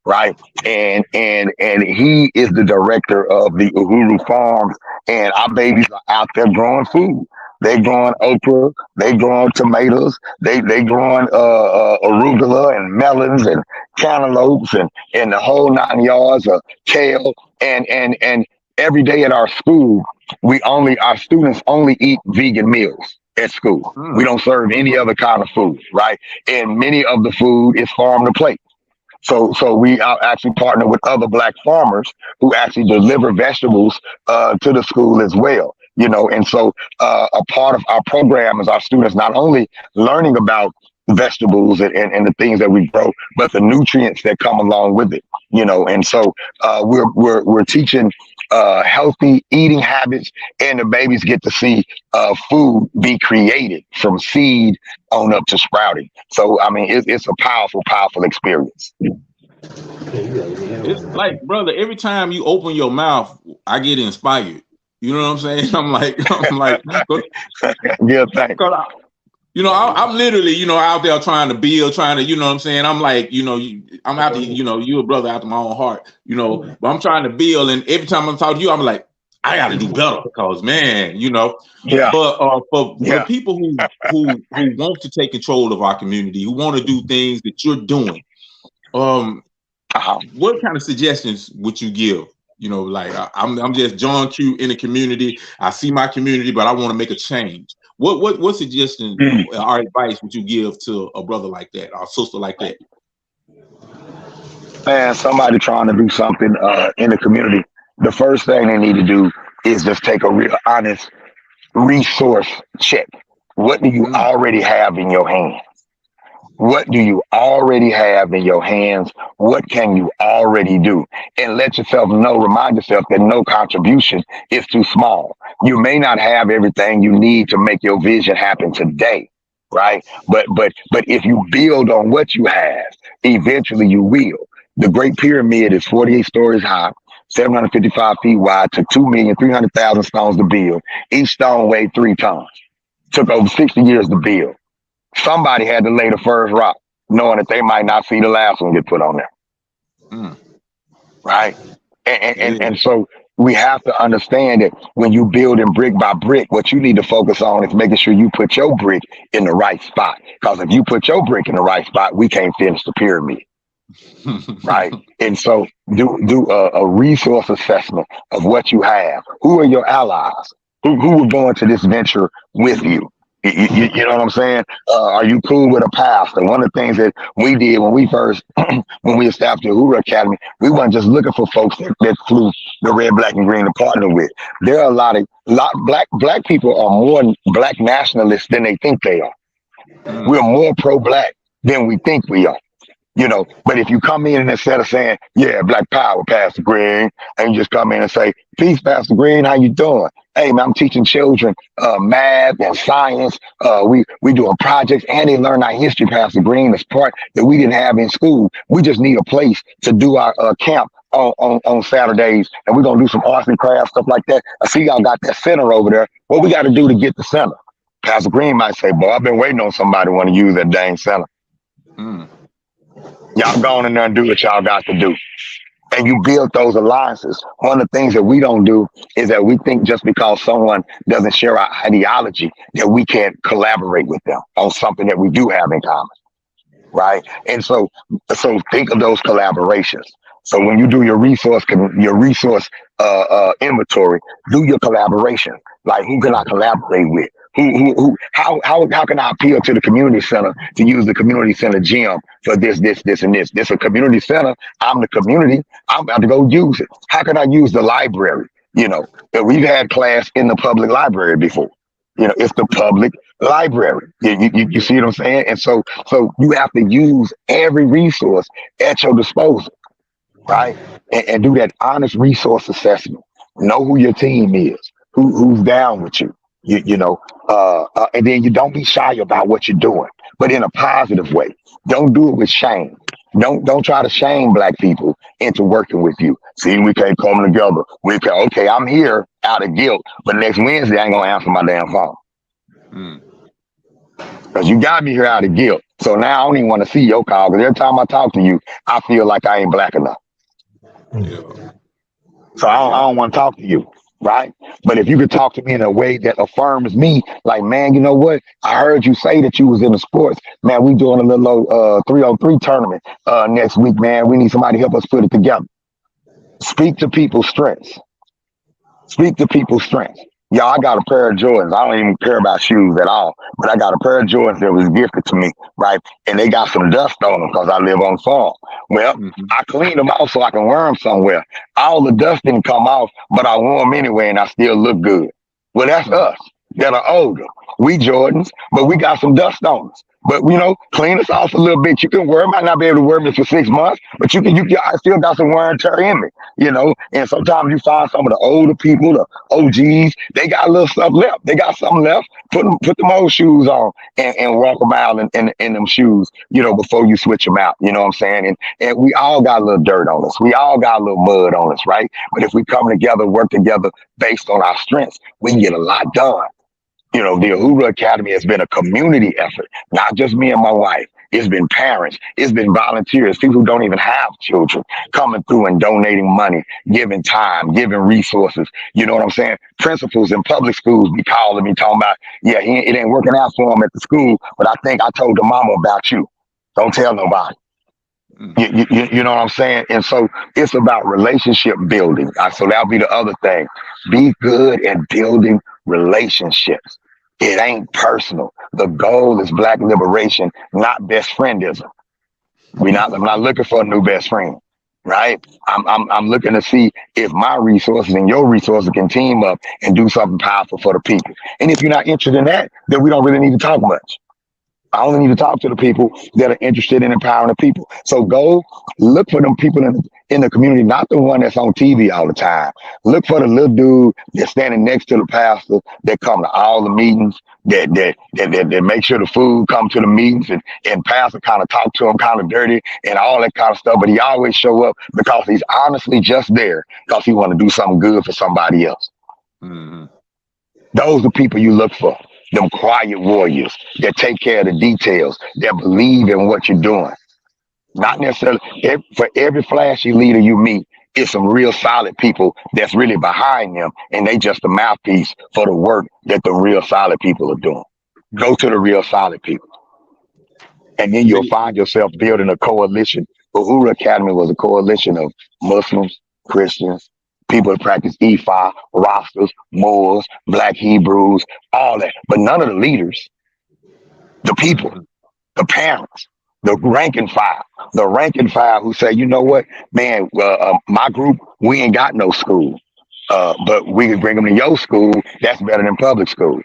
Right, and he is the director of the Uhuru Farms, and our babies are out there growing food. They growing okra, they growing tomatoes, they growing arugula and melons and cantaloupes and the whole 9 yards of kale. And every day at our school, our students only eat vegan meals at school. We don't serve any other kind of food, right? And many of the food is farm to plate. So we actually partner with other Black farmers who actually deliver vegetables to the school as well. And so a part of our program is our students not only learning about vegetables and the things that we grow, but the nutrients that come along with it, And so we're teaching healthy eating habits, and the babies get to see food be created from seed on up to sprouting. So I mean, it's a powerful, powerful experience. It's like, brother, every time you open your mouth, I get inspired. You know what I'm saying? I'm like, Yeah, thanks. I'm literally, out there trying to build, trying to, what I'm saying? I'm like, I'm out to, you a brother after my own heart, but I'm trying to build. And every time I'm talking to you, I'm like, I got to do better because, man, Yeah, but for the yeah. people who want to take control of our community, who want to do things that you're doing, Uh-huh. what kind of suggestions would you give? Like I'm just John Q in the community. I see my community, but I want to make a change. What suggestion Mm. or advice would you give to a brother like that or a sister like that? Man, somebody trying to do something in the community, the first thing they need to do is just take a real honest resource check. What do you Mm, already have in your hand? What do you already have in your hands? What can you already do? And let yourself know, remind yourself that no contribution is too small. You may not have everything you need to make your vision happen today, right? But if you build on what you have, eventually you will. The Great Pyramid is 48 stories high, 755 feet wide, took 2,300,000 stones to build. Each stone weighed 3 tons. Took over 60 years to build. Somebody had to lay the first rock, knowing that they might not see the last one get put on there, mm, right? And yeah. so we have to understand that when you build in brick by brick, what you need to focus on is making sure you put your brick in the right spot. Because if you put your brick in the right spot, we can't finish the pyramid, right? And so do a resource assessment of what you have. Who are your allies? Who are going to this venture with you? You know what I'm saying? Are you cool with a pastor? One of the things that we did when we first, when we established the Uhuru Academy, we weren't just looking for folks that flew the red, black, and green to partner with. There are a lot black people are more black nationalists than they think they are. Mm, We're more pro-black than we think we are. But if you come in and instead of saying, yeah, Black Power, Pastor Green, and you just come in and say, peace, Pastor Green, how you doing? Hey, man, I'm teaching children math and science. We doing projects, and they learn our history, Pastor Green, this part that we didn't have in school. We just need a place to do our camp on Saturdays, and we're going to do some arts and crafts, stuff like that. I see y'all got that center over there. What we got to do to get the center? Pastor Green might say, boy, I've been waiting on somebody want to use that dang center. mm, Y'all go on in there and do what y'all got to do. And you build those alliances. One of the things that we don't do is that we think just because someone doesn't share our ideology that we can't collaborate with them on something that we do have in common, right? And so think of those collaborations. So when you do your resource inventory, do your collaboration. Like, who can I collaborate with? How can I appeal to the community center to use the community center gym for this, and this? This a community center. I'm the community. I'm about to go use it. How can I use the library? We've had class in the public library before. It's the public library. You see what I'm saying? And so you have to use every resource at your disposal, right? And do that honest resource assessment. Know who your team is, who's down with you. And then you don't be shy about what you're doing, but in a positive way. Don't do it with shame. Don't try to shame black people into working with you. See, we can't come together. Okay, I'm here out of guilt, but next Wednesday I ain't gonna answer my damn phone. mm, Because you got me here out of guilt. So now I don't even want to see your call. Because every time I talk to you, I feel like I ain't black enough. yeah, So I don't want to talk to you. Right. But if you could talk to me in a way that affirms me, like, man, you know what? I heard you say that you was in the sports. Man, we doing a little 3-on-3 tournament next week, man. We need somebody to help us put it together. Speak to people's strengths. Speak to people's strengths. Yeah, I got a pair of Jordans. I don't even care about shoes at all, but I got a pair of Jordans that was gifted to me, right? And they got some dust on them because I live on the farm. Well, mhm, I cleaned them off so I can wear them somewhere. All the dust didn't come off, but I wore them anyway, and I still look good. Well, that's mm, us that are older. We Jordans, but we got some dust on us. But clean us off a little bit. You can worry. I might not be able to wear me for 6 months, but I still got some wear and tear in me. And sometimes you find some of the older people, the OGs, they got a little stuff left. They got something left. Put them old shoes on and walk them out in them shoes, before you switch them out. You know what I'm saying? And we all got a little dirt on us. We all got a little mud on us, right? But if we come together, work together based on our strengths, we can get a lot done. The Uhuru Academy has been a community effort, not just me and my wife. It's been parents. It's been volunteers, people who don't even have children coming through and donating money, giving time, giving resources. You know what I'm saying? Principals in public schools be calling me talking about, yeah, it ain't working out for him at the school, but I think I told the mama about you. Don't tell nobody. You know what I'm saying? And so it's about relationship building. So that'll be the other thing. Be good at building relationships. It ain't personal. The goal is Black liberation, not best friendism. I'm not looking for a new best friend, right? I'm looking to see if my resources and your resources can team up and do something powerful for the people. And if you're not interested in that, then we don't really need to talk much. I only need to talk to the people that are interested in empowering the people. So go look for them people in the community, not the one that's on TV all the time. Look for the little dude that's standing next to the pastor that come to all the meetings, that make sure the food come to the meetings, and pastor kind of talk to him kind of dirty and all that kind of stuff. But he always show up because he's honestly just there because he want to do something good for somebody else. Mm-hmm. Those are people you look for. Them quiet warriors that take care of the details, that believe in what you're doing. Not necessarily for every flashy leader you meet, it's some real solid people that's really behind them, and they just a mouthpiece for the work that the real solid people are doing. Go to the real solid people. And then you'll find yourself building a coalition. Uhuru Academy was a coalition of Muslims, Christians, people that practice Ifa, Rastas, Moors, Black Hebrews, all that. But none of the leaders, the people, the parents, the rank and file who say, you know what, man, my group, we ain't got no school, but we can bring them to your school. That's better than public school.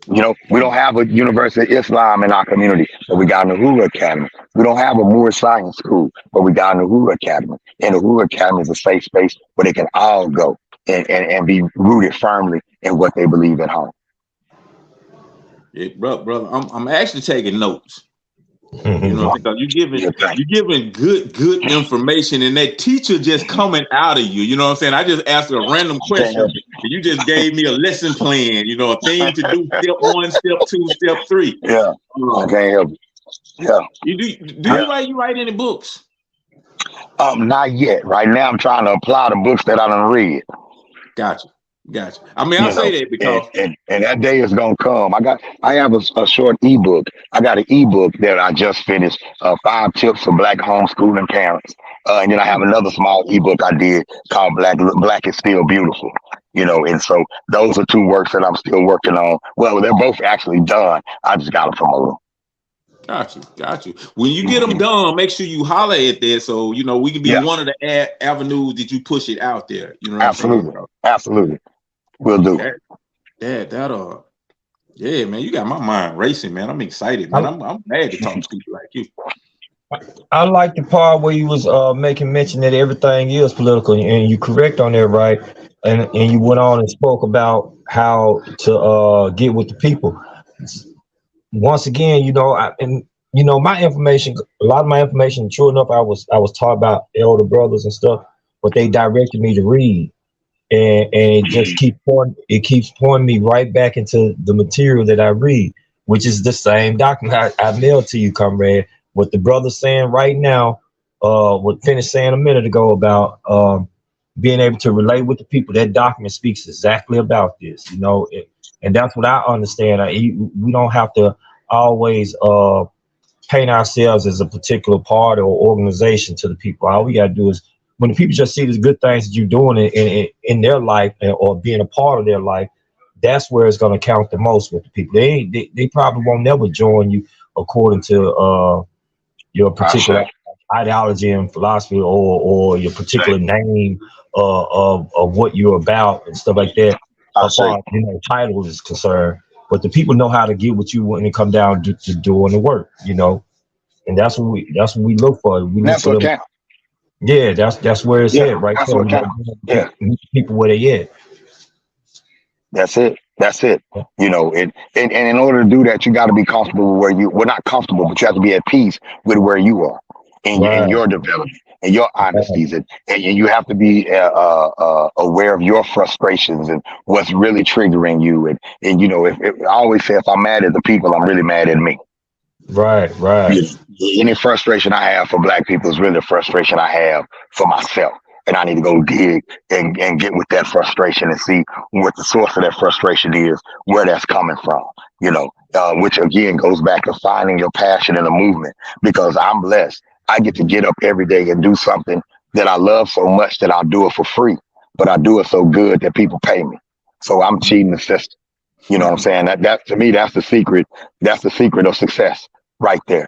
We don't have a University of Islam in our community, but we got an Uhuru Academy. We don't have a Moorish Science School, but we got an Uhuru Academy. And the Uhuru Academy is a safe space where they can all go and be rooted firmly in what they believe at home. Yeah, brother, I'm actually taking notes. Because you're giving good information, and that teacher just coming out of you. You know what I'm saying? I just asked a random question, and you just gave me a lesson plan. A thing to do: step 1, step 2, step 3. Yeah, I can't help it. Yeah. You write any books? Not yet. Right now, I'm trying to apply the books that I done read. Gotcha. I mean, I say that because and that day is gonna come. I have a short ebook. I got an ebook that I just finished. 5 tips for Black homeschooling parents. And then I have another small ebook I did called Black is Still Beautiful. And so those are 2 works that I'm still working on. Well, they're both actually done. I just gotta promote them. Got you. When you get them done, make sure you holler at that so we can be one of the avenues that you push it out there. Absolutely. Will do. Yeah, man, you got my mind racing, man. I'm excited, man. I'm glad to talk to people like you. I like the part where you was making mention that everything is political, and you correct on that, right? And you went on and spoke about how to get with the people. Once again, my information, a lot of my information, true enough, I was taught about elder brothers and stuff, but they directed me to read. And it just keeps pointing me right back into the material that I read, which is the same document I mailed to you, comrade. What the brother's saying right now, what finished saying a minute ago about being able to relate with the people, that document speaks exactly about this, and that's what I understand. We don't have to always paint ourselves as a particular party or organization to the people. All we got to do is, when the people just see the good things that you're doing in their life or being a part of their life, that's where it's going to count the most with the people. They probably won't never join you according to your particular ideology and philosophy or your particular name of what you're about and stuff like that. As far as title is concerned. but the people know how to get with you when it come down to doing the work, and that's what we look for. We And look that's for what them. counts. Yeah, that's where it's Yeah, at right that's there. what counts. Yeah. Meet people where they at. That's it. That's it. And in order to do that, you got to be comfortable with where you. Well, not comfortable, but you have to be at peace with where you are in Right, your development and your right, honesties, and you have to be aware of your frustrations and what's really triggering you. And if I always say, if I'm mad at the people, I'm really mad at me. right, You right. know, any frustration I have for black people is really a frustration I have for myself. And I need to go dig and get with that frustration and see what the source of that frustration is, where that's coming from, which again goes back to finding your passion in the movement because I'm blessed. I get to get up every day and do something that I love so much that I'll do it for free, but I do it so good that people pay me. So I'm cheating the system. You know what I'm saying? That to me, that's the secret. That's the secret of success right there.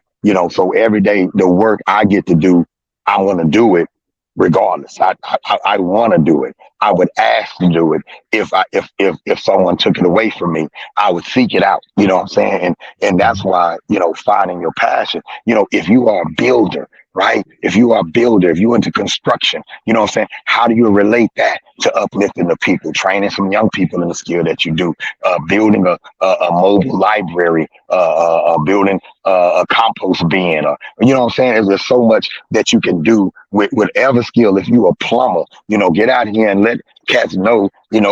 So every day the work I get to do, I want to do it regardless. I want to do it. I would ask to do it if someone took it away from me. I would seek it out. You know what I'm saying? And that's why finding your passion. If you are a builder, right? If you are a builder, if you're into construction, you know what I'm saying? How do you relate that to uplifting the people, training some young people in the skill that you do, building a mobile library, building a compost bin, or you know what I'm saying? There's so much that you can do with whatever skill. If you're a plumber, get out here and let cats know,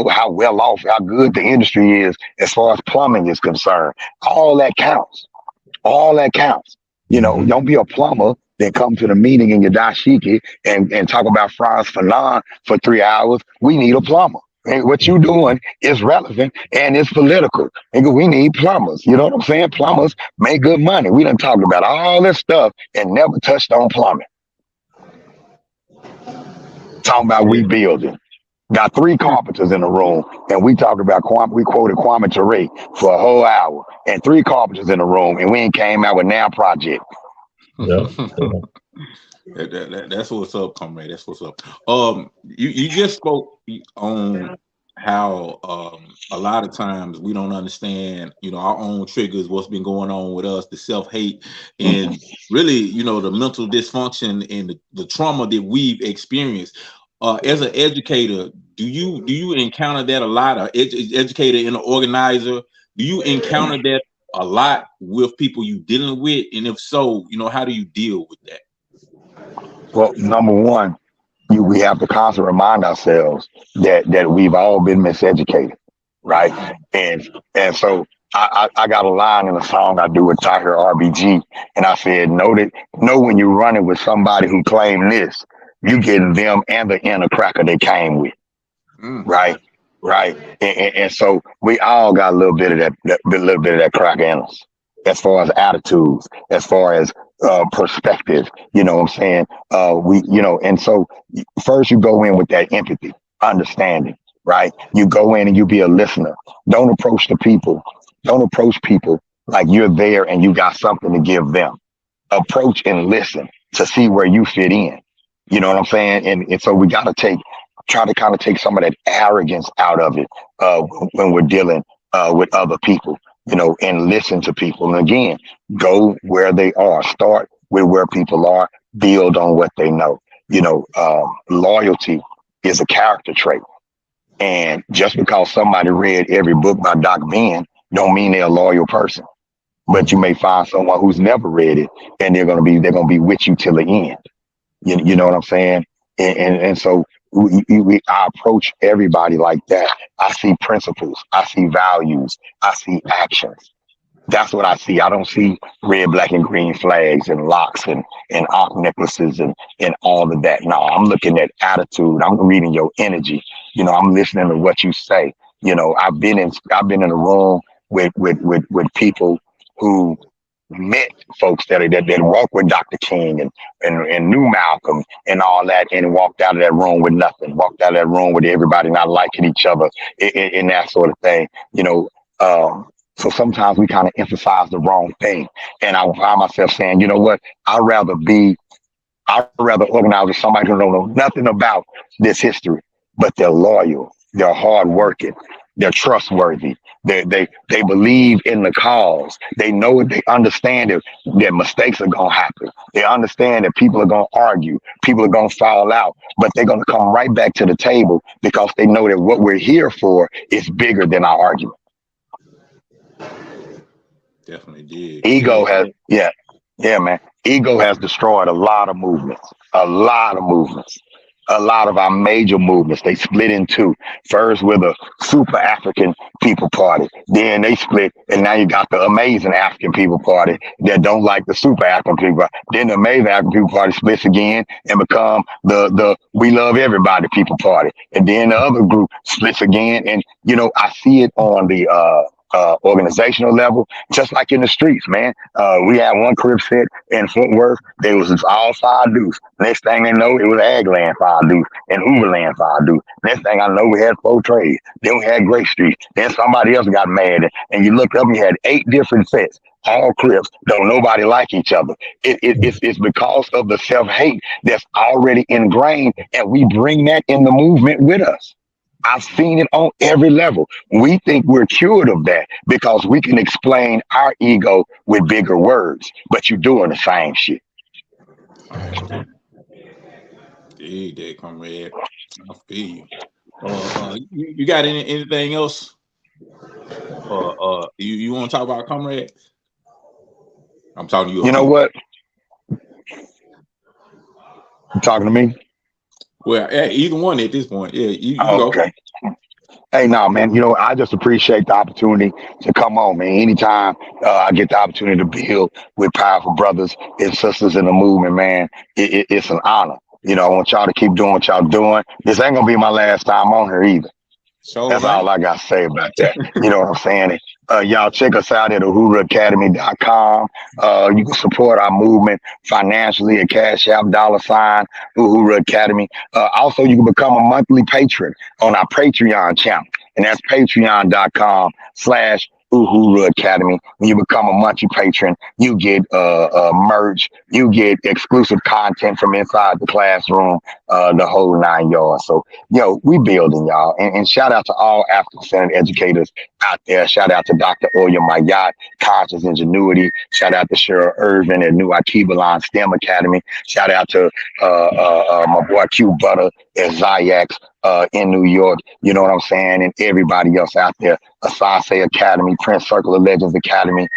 how well off, how good the industry is as far as plumbing is concerned. All that counts. All that counts. Hmm. Don't be a plumber, then come to the meeting in your dashiki and talk about Franz Fanon for 3 hours. We need a plumber. And what you doing is relevant and it's political. Nigga, we need plumbers. You know what I'm saying? Plumbers make good money. We done talked about all this stuff and never touched on plumbing. Talking about Yeah, rebuilding. Got three carpenters in the room, and we talked about we quoted Kwame Ture for a whole hour, and three carpenters in the room, and we ain't came out with now project. yeah, yeah. That's what's up, comrade. That's what's up. You just spoke on how a lot of times we don't understand, our own triggers, what's been going on with us, the self hate, and really, the mental dysfunction and the trauma that we've experienced. As an educator, do you encounter that a lot? Or educator and an organizer, do you encounter that a lot with people you dealing with? And if so, how do you deal with that? Well, number one, we have to constantly remind ourselves that we've all been miseducated, right? And so I got a line in a song I do with Tahir RBG, and I said, know when you're running with somebody who claimed this, you getting them and the inner cracker they came with, Mm. right? Right. And so we all got a little bit of that little bit of that crack in us, as far as attitudes, as far as perspective. You know what I'm saying? And so first you go in with that empathy, understanding, right? You go in and you be a listener. Don't approach the people. Don't approach people like you're there and you got something to give them. Approach and listen to see where you fit in. You know what I'm saying? And so we got to try to kind of take some of that arrogance out of it when we're dealing with other people, and listen to people. And again, go where they are. Start with where people are. Build on what they know. Loyalty is a character trait. And just because somebody read every book by Doc Ben, don't mean they're a loyal person. But you may find someone who's never read it, and they're gonna be with you till the end. You know what I'm saying? And so I approach everybody like that. I see principles, I see values, I see actions. That's what I see. I don't see red, black, and green flags and locks and arc necklaces and all of that. No, I'm looking at attitude. I'm reading your energy. I'm listening to what you say. I've been in a room with people who met folks that walked with Dr. King and knew Malcolm and all that, and walked out of that room with nothing. Walked out of that room with everybody not liking each other and that sort of thing. So sometimes we kind of emphasize the wrong thing, and I find myself saying, you know what? I'd rather organize with somebody who don't know nothing about this history, but they're loyal, they're hardworking, They're trustworthy. They believe in the cause. They know it. They understand that mistakes are gonna happen. They understand that people are gonna argue. People are gonna fall out, but they're gonna come right back to the table because they know that what we're here for is bigger than our argument. Definitely did. Ego Yeah. has, yeah, yeah, man. Ego has destroyed a lot of movements, a lot of movements, a lot of our major movements. They split in two. First with a super African people party, then they split, and now you got the amazing African people party that don't like the super African people. Then the amazing African people party splits again and become the we love everybody people party, and then the other group splits again. And I see it on the organizational level, just like in the streets, man. We had one crib set in Fort Worth. There was all five deuce. Next thing they know, it was Agland five deuce and Hooverland five deuce. Next thing I know, we had four trades. Then we had Great Street. Then somebody else got mad, and you looked up and you had 8 different sets. All cribs, don't nobody like each other. It's because of the self hate that's already ingrained, and we bring that in the movement with us. I've seen it on every level. We think we're cured of that because we can explain our ego with bigger words, but you're doing the same shit. Dig that, comrade. I feel you. You got anything else? You want to talk about, comrade? I'm talking to you. You know what? You talking to me? Well, yeah, either one at this point. Yeah, you can go. Okay. Hey, no, man. I just appreciate the opportunity to come on, man. Anytime I get the opportunity to build with powerful brothers and sisters in the movement, man, it's an honor. I want y'all to keep doing what y'all doing. This ain't gonna be my last time on here either. So That's all I got to say about that. You know what I'm saying? Y'all check us out at uhuruacademy.com. You can support our movement financially at Cash App, $ Uhuru Academy. Also, you can become a monthly patron on our Patreon channel, and that's patreon.com/Uhuru Academy. When you become a monthly patron, you get merch, you get exclusive content from inside the classroom, the whole 9 yards. So, we building, y'all. And shout out to all African-centered educators out there. Shout out to Dr. Oya Mayat, Conscious Ingenuity. Shout out to Cheryl Irvin at New Akibalan STEM Academy. Shout out to my boy Q Butter at Zayax in New York. You know what I'm saying? And everybody else out there. Asase Academy, Prince Circle of Legends Academy.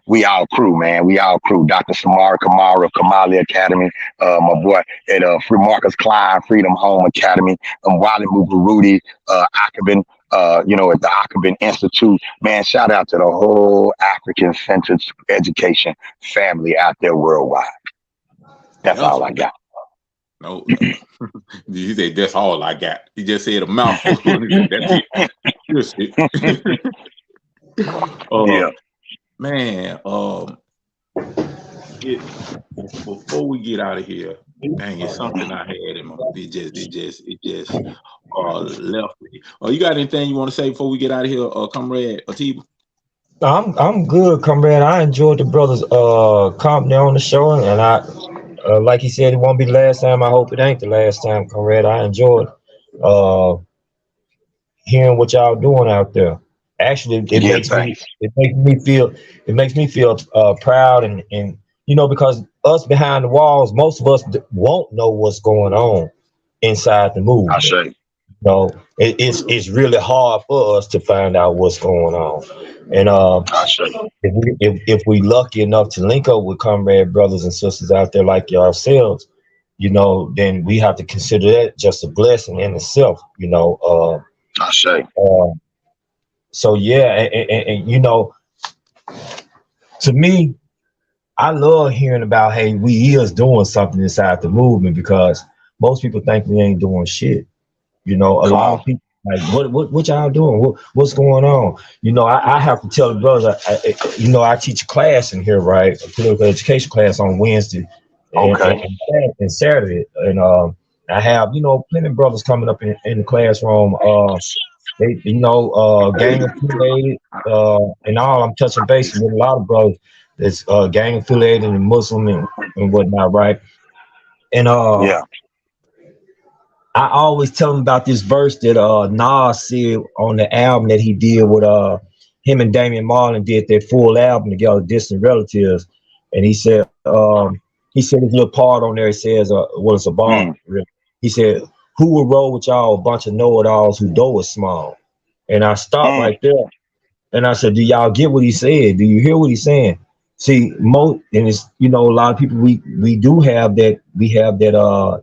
We all crew, man. We all crew. Dr. Samara Kamara, Kamali Academy. My boy at Free Marcus Klein, Freedom Home Academy. Wally Mugarudi, Akabin, at the Akabin Institute. Man, shout out to the whole African-centered education family out there worldwide. That's all I got. No. He said, that's all I got. He just said a mouthful. That's it. That's it. Yeah. Man, before we get out of here, dang, it's something I had in my. It just left me. You got anything you want to say before we get out of here, comrade Atiba? I'm good, comrade. I enjoyed the brothers company on the show, and I like he said, it won't be the last time. I hope it ain't the last time, comrade. I enjoyed hearing what y'all doing out there. Actually, it makes me feel proud and because us behind the walls, most of us won't know what's going on inside the movement. I say. It's really hard for us to find out what's going on. And if we lucky enough to link up with comrade brothers and sisters out there like yourselves, then we have to consider that just a blessing in itself. I say. So yeah, and to me, I love hearing about, hey, we is doing something inside the movement, because most people think we ain't doing shit. A lot of people like, what y'all doing? What's going on? I have to tell the brothers, I teach a class in here, right? A political education class on Wednesday and Saturday. And I have, plenty of brothers coming up in the classroom. They, gang affiliated and all. I'm touching base with a lot of brothers that's gang affiliated and Muslim and whatnot, right? And I always tell him about this verse that Nas said on the album that he did with him and Damian Marley did their full album together, Distant Relatives. And he said his little part on there, it says well, it's a bar, Mm, really. He said, who will roll with y'all a bunch of know-it-alls who dough is small? And I stopped mm. right there. And I said, do y'all get what he said? Do you hear what he's saying? See, and it's, a lot of people, we do have that,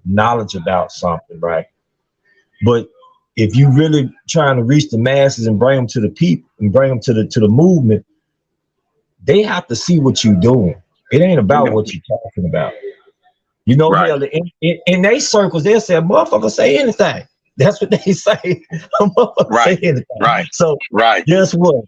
knowledge about something, right? But if you really trying to reach the masses and bring them to the people and bring them to the movement, they have to see what you're doing. It ain't about what you're talking about. Right, Hell, in they circles, they'll say, motherfucker, say anything. That's what they say. Motherfucker, say right, anything. right, So right. guess what?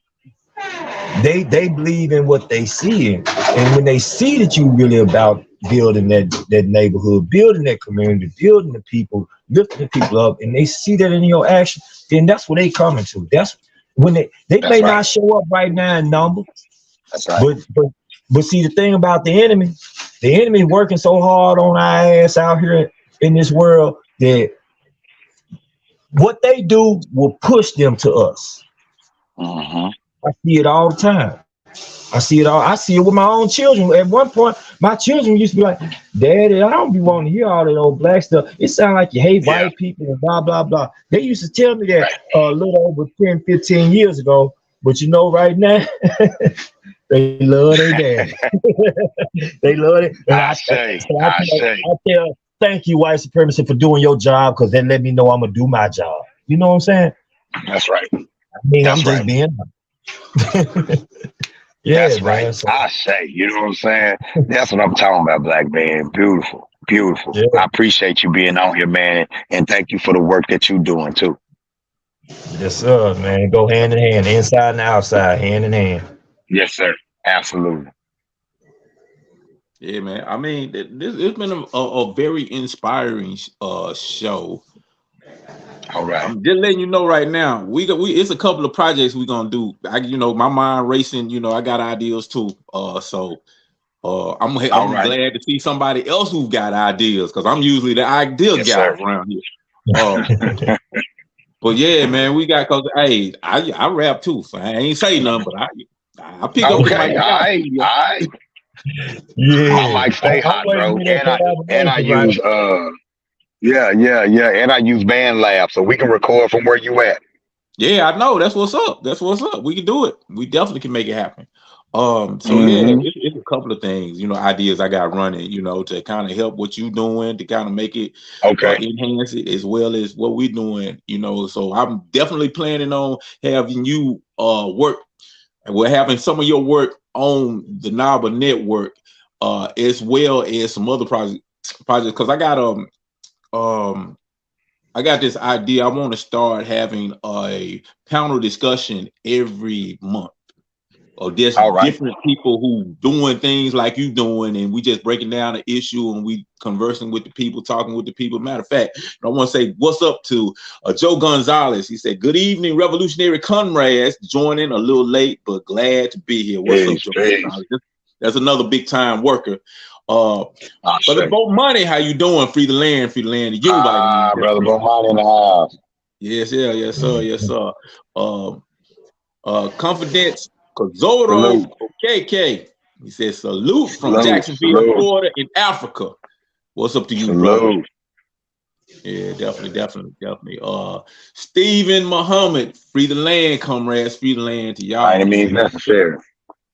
They believe in what they see, and when they see that you really about building that neighborhood, building that community, building the people, lifting the people up, and they see that in your action, then that's what they coming to. That's when they That's may right. not show up right now in number, That's right. but see, the thing about the enemy working so hard on our ass out here in this world that what they do will push them to us. Mm-hmm. I see it all the time. I see it all. I see it with my own children. At one point, my children used to be like, Daddy, I don't be wanting to hear all that old black stuff. It sounds like you hate Yeah. white people and blah, blah, blah. They used to tell me that Right. a little over 10, 15 years ago. But right now, they love their daddy. They love it. And I tell, thank you, white supremacy, for doing your job, because they let me know I'm going to do my job. You know what I'm saying? That's right. I mean, I'm That's just right. being. Yeah, That's right. man. So, I say, you know what I'm saying? That's what I'm talking about, black man. Beautiful. Beautiful. yeah, I appreciate you being on here, man. And thank you for the work that you're doing too. yes, sir, man. Go hand in hand, inside and outside, hand in hand. Yes, sir. Absolutely. Yeah, man. I mean, this it's been a very inspiring show. All right. I'm just letting you know right now. We it's a couple of projects we're gonna do. My mind racing. I got ideas too. All I'm right. glad to see somebody else who's got ideas, because I'm usually the idea Yes, guy sir. around here. Um, but yeah, man, we got, cause hey, I rap too, so I ain't say nothing, but I pick up the mic. Okay. I All got a right. studio. All right. My Yeah, mic stay I'm hot, waiting to bro. hear that And I collaboration, right? use yeah. And I use Band Lab so we can record from where you at. Yeah, I know. That's what's up. That's what's up. We can do it. We definitely can make it happen. So yeah, Mm-hmm. it's a couple of things, ideas I got running, to kind of help what you doing, to kind of make it Okay. enhance it as well as what we're doing. So I'm definitely planning on having you work, and we're having some of your work on the Naba network, as well as some other projects, because um I got this idea. I want to start having a panel discussion every month, or All just right. different people who doing things like you doing, and we just breaking down the issue, and we conversing with the people, talking with the people. Matter of fact, I want to say what's up to Joe Gonzalez. He said, "Good evening, Revolutionary Comrades. Joining a little late, but glad to be here." What's up, Peace. Joe Peace. Gonzalez? That's another big time worker. Uh, I Brother say. Bo Money, how you doing? Free the land, free the land. You by any means Brother necessary. Bomani in the house. Yes, yeah, yes, sir, yes, sir. Um, Confidence Kazoro Salute. KK. He says, salute from Salute. Jacksonville, Salute. Florida, in Africa. What's up to you, brother? Salute. Yeah, definitely. Stephen Muhammad, free the land, comrades, free the land to By any y'all. means necessary.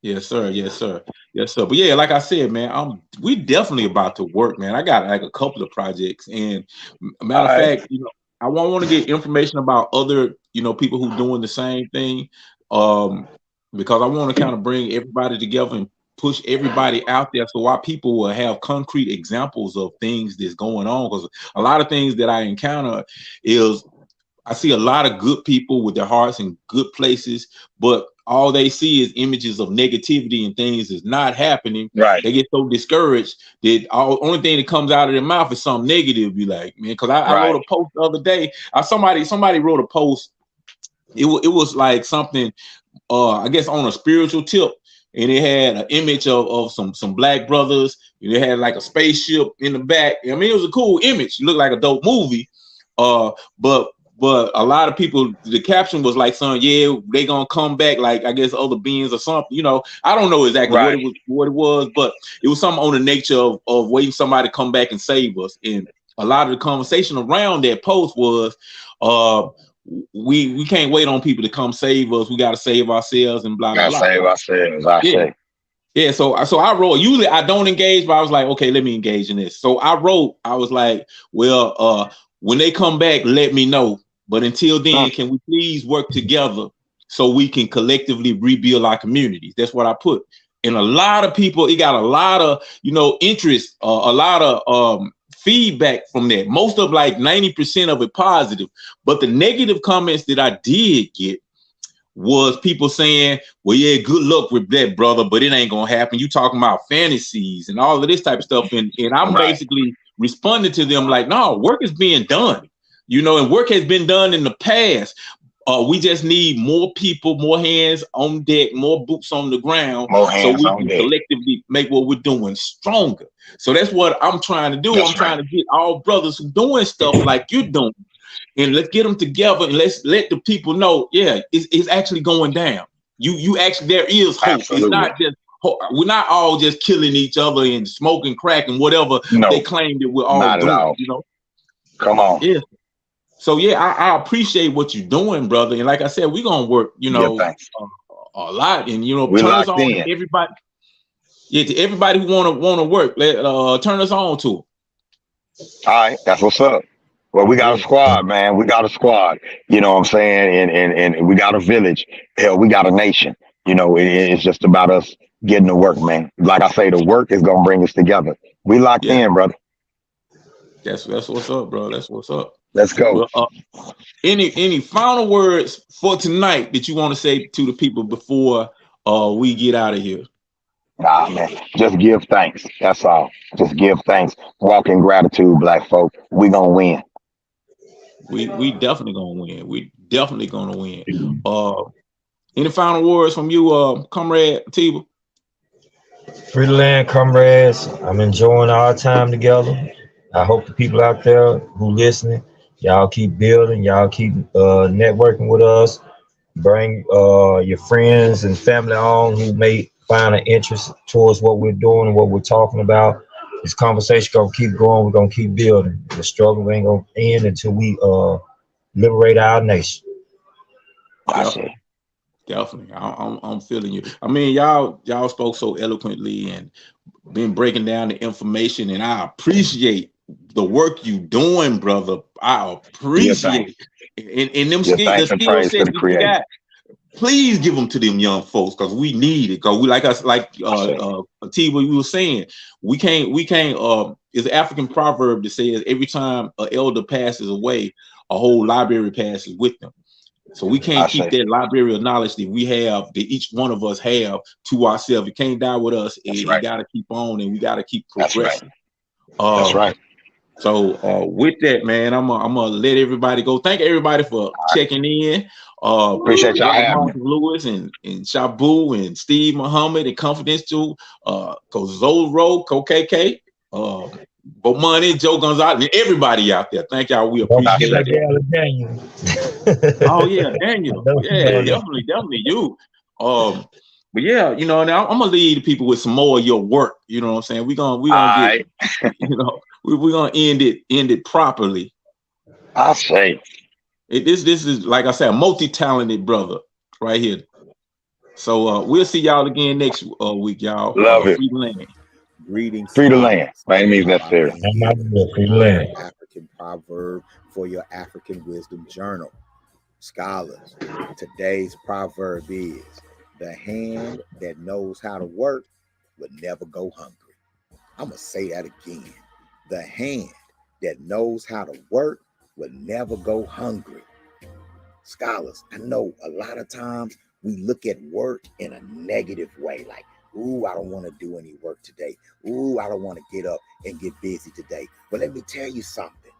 Yes, sir. Yes, sir. Yes, sir. But yeah, like I said, man, we definitely about to work, man. I got like a couple of projects, and All matter of right. fact, I want to get information about other, people who doing the same thing, um, because I want to kind of bring everybody together and push everybody out there, so our people will have concrete examples of things that's going on. Because a lot of things that I encounter is I see a lot of good people with their hearts in good places, but all they see is images of negativity and things is not happening. Right. They get so discouraged that only thing that comes out of their mouth is something negative. Be like, man, because I wrote Right. a post the other day. Somebody wrote a post. It was like something, I guess on a spiritual tip, and it had an image of some black brothers. It had like a spaceship in the back. I mean, it was a cool image. It looked like a dope movie. But a lot of people, the caption was like, "Son, yeah, they gonna come back." Like I guess other beings or something. You know, I don't know exactly Right. what it was, but it was something on the nature of waiting somebody to come back and save us. And a lot of the conversation around that post was, uh, we can't wait on people to come save us. We got to save ourselves and blah blah Gotta blah. save ourselves, I Yeah. say. Yeah, so I wrote. Usually I don't engage, but I was like, okay, let me engage in this. So I wrote. I was like, well, when they come back, let me know. But until then, can we please work together so we can collectively rebuild our communities? That's what I put. And a lot of people, it got a lot of interest, a lot of feedback from that. Most of like 90% of it positive, but the negative comments that I did get was people saying, well, yeah, good luck with that, brother, but it ain't gonna happen. You talking about fantasies and all of this type of stuff. And I'm Right. basically responding to them like, no, work is being done, and work has been done in the past. We just need more people, more hands on deck, more boots on the ground, More so hands we on can deck. collectively make what we're doing stronger. So that's what I'm trying to do. That's I'm trying to get all brothers who doing stuff like you're doing, and let's get them together and let's let the people know, yeah, it's actually going down. You actually, there is hope. It's Absolutely. not just we're not all just killing each other and smoking crack and whatever No, they claim that we're all not at doing. all. Come on. Yeah. So yeah, I appreciate what you're doing, brother. And like I said, we're gonna work, Give thanks. a lot, and We turn us locked on in. to everybody. Yeah, to everybody who wanna work, turn us on to All right, that's what's up. Well, we got a it. squad, man. We got a squad. You know what I'm saying? And we got a village. Hell, we got a nation. It's just about us getting to work, man. Like I say, the work is gonna bring us together. We locked Yeah, in, brother. that's what's up, bro. That's what's up. Let's go. Well, any final words for tonight that you want to say to the people before we get out of here? Nah, man. Just give thanks. That's all. Just give thanks. Walk in gratitude, black folk. We gonna win. We definitely gonna win. We definitely gonna win. Any final words from you, Comrade Tiba? Free the land, comrades. I'm enjoying our time together. I hope the people out there who listening, y'all keep building, y'all keep networking with us. Bring your friends and family on who may find an interest towards what we're doing and what we're talking about. This conversation gonna keep going. We're gonna keep building. The struggle ain't gonna end until we liberate our nation. I say. Definitely, definitely. I'm feeling you. I mean, y'all spoke so eloquently and been breaking down the information, and I appreciate the work you doing, brother. I Give thanks. appreciate and them Give the thanks and skill praise to sets the that you creator. got. Please give them to them young folks because we need it. Because we like us, like I say. T, what you were saying, we can't. It's an African proverb that says every time an elder passes away, a whole library passes with them. So we I can't keep say. that library of knowledge that we have, that each one of us have, to ourselves. It can't die with us. That's It right. got to keep on, and we got to keep That's right. progressing. That's Uh, right. so with that, man, I'm gonna let everybody go. Thank everybody for checking in. Appreciate y'all Brother having me. Martin Lewis and Shabu and Steve Muhammad and Confidential, Kozoro, KK, Bo Money, Joe Gonzalez, and everybody out there. Thank y'all. We Don't I forget appreciate that say. that. gal Daniel. Oh yeah, I Daniel. know she Yeah, doing that. definitely you. Um, but yeah, now I'm gonna leave the people with some more of your work. You know what I'm saying? We gonna get, I we're gonna end it properly. I say. This is, like I said, a multi-talented brother right here. So we'll see y'all again next week, y'all. Love it. Free land. Greetings, Free the land. scholars. By any means necessary. Amin I'm here not with gonna free another land. African proverb for your African Wisdom Journal. Scholars, today's proverb is: the hand that knows how to work will never go hungry. I'm going to say that again. The hand that knows how to work will never go hungry. Scholars, I know a lot of times we look at work in a negative way, like, ooh, I don't want to do any work today. Ooh, I don't want to get up and get busy today. But let me tell you something.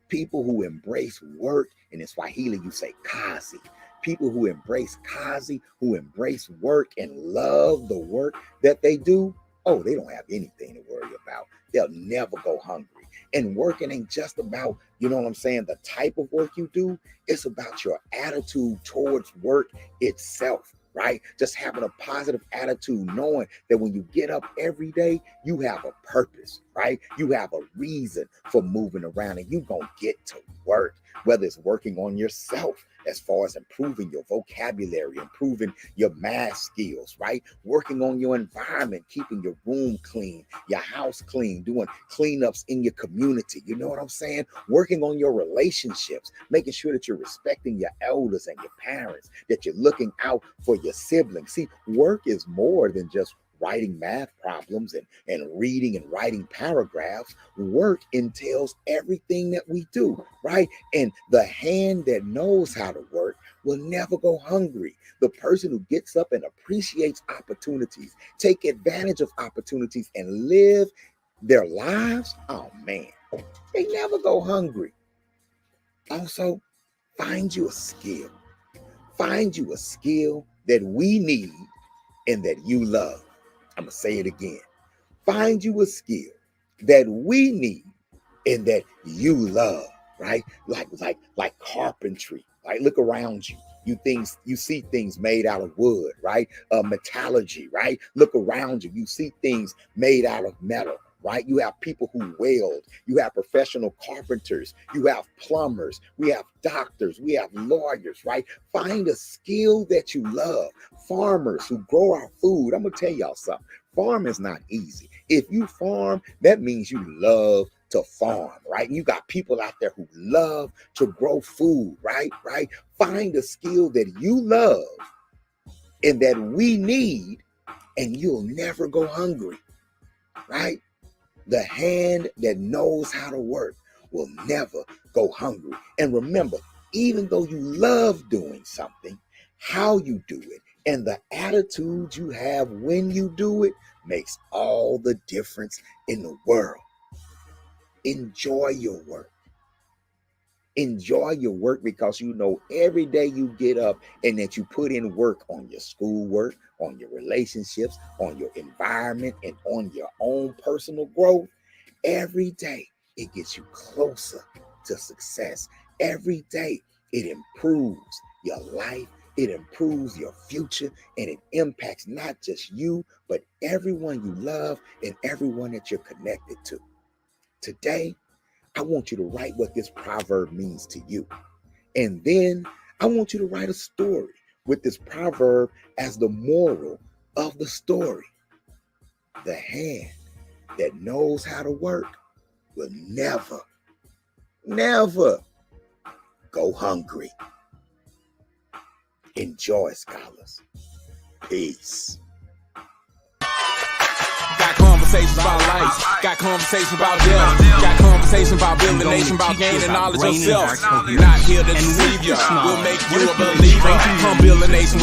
People who embrace work, and in Swahili you say kazi. People who embrace kazi, who embrace work and love the work that they do, oh, they don't have anything to worry about. They'll never go hungry. And working ain't just about, you know what I'm saying, the type of work you do. It's about your attitude towards work itself, right? Just having a positive attitude, knowing that when you get up every day, you have a purpose, right? You have a reason for moving around, and you're going to get to work, whether it's working on yourself as far as improving your vocabulary, improving your math skills, right? Working on your environment, keeping your room clean, your house clean, doing cleanups in your community. You know what I'm saying? Working on your relationships, making sure that you're respecting your elders and your parents, that you're looking out for your siblings. See, work is more than just writing math problems and reading and writing paragraphs. Work entails everything that we do, right? And the hand that knows how to work will never go hungry. The person who gets up and appreciates opportunities, take advantage of opportunities, and live their lives, oh man, they never go hungry. Also, find you a skill. Find you a skill that we need and that you love. I'm going to say it again. Find you a skill that we need and that you love, right? Like carpentry, right? Look around you. You see things made out of wood, right? Metallurgy, right? Look around you. You see things made out of metal, right? You have people who weld. You have professional carpenters. You have plumbers. We have doctors. We have lawyers, right? Find a skill that you love. Farmers who grow our food. I'm going to tell y'all something. Farming is not easy. If you farm, that means you love to farm, right? And you got people out there who love to grow food, right? Find a skill that you love and that we need, and you'll never go hungry, right? The hand that knows how to work will never go hungry. And remember, even though you love doing something, how you do it and the attitude you have when you do it makes all the difference in the world. Enjoy your work. Enjoy your work, because you know every day you get up and that you put in work on your schoolwork, on your relationships, on your environment, and on your own personal growth. Every day it gets you closer to success. Every day it improves your life, it improves your future, and it impacts not just you, but everyone you love and everyone that you're connected to. Today, I want you to write what this proverb means to you. And then I want you to write a story with this proverb as the moral of the story. The hand that knows how to work will never go hungry. Enjoy, scholars. Peace. Got conversations about life, got conversations about death, got conversations about building a nation, about gaining knowledge of self. Not here to deceive you, we'll make you a believer. Come build a nation.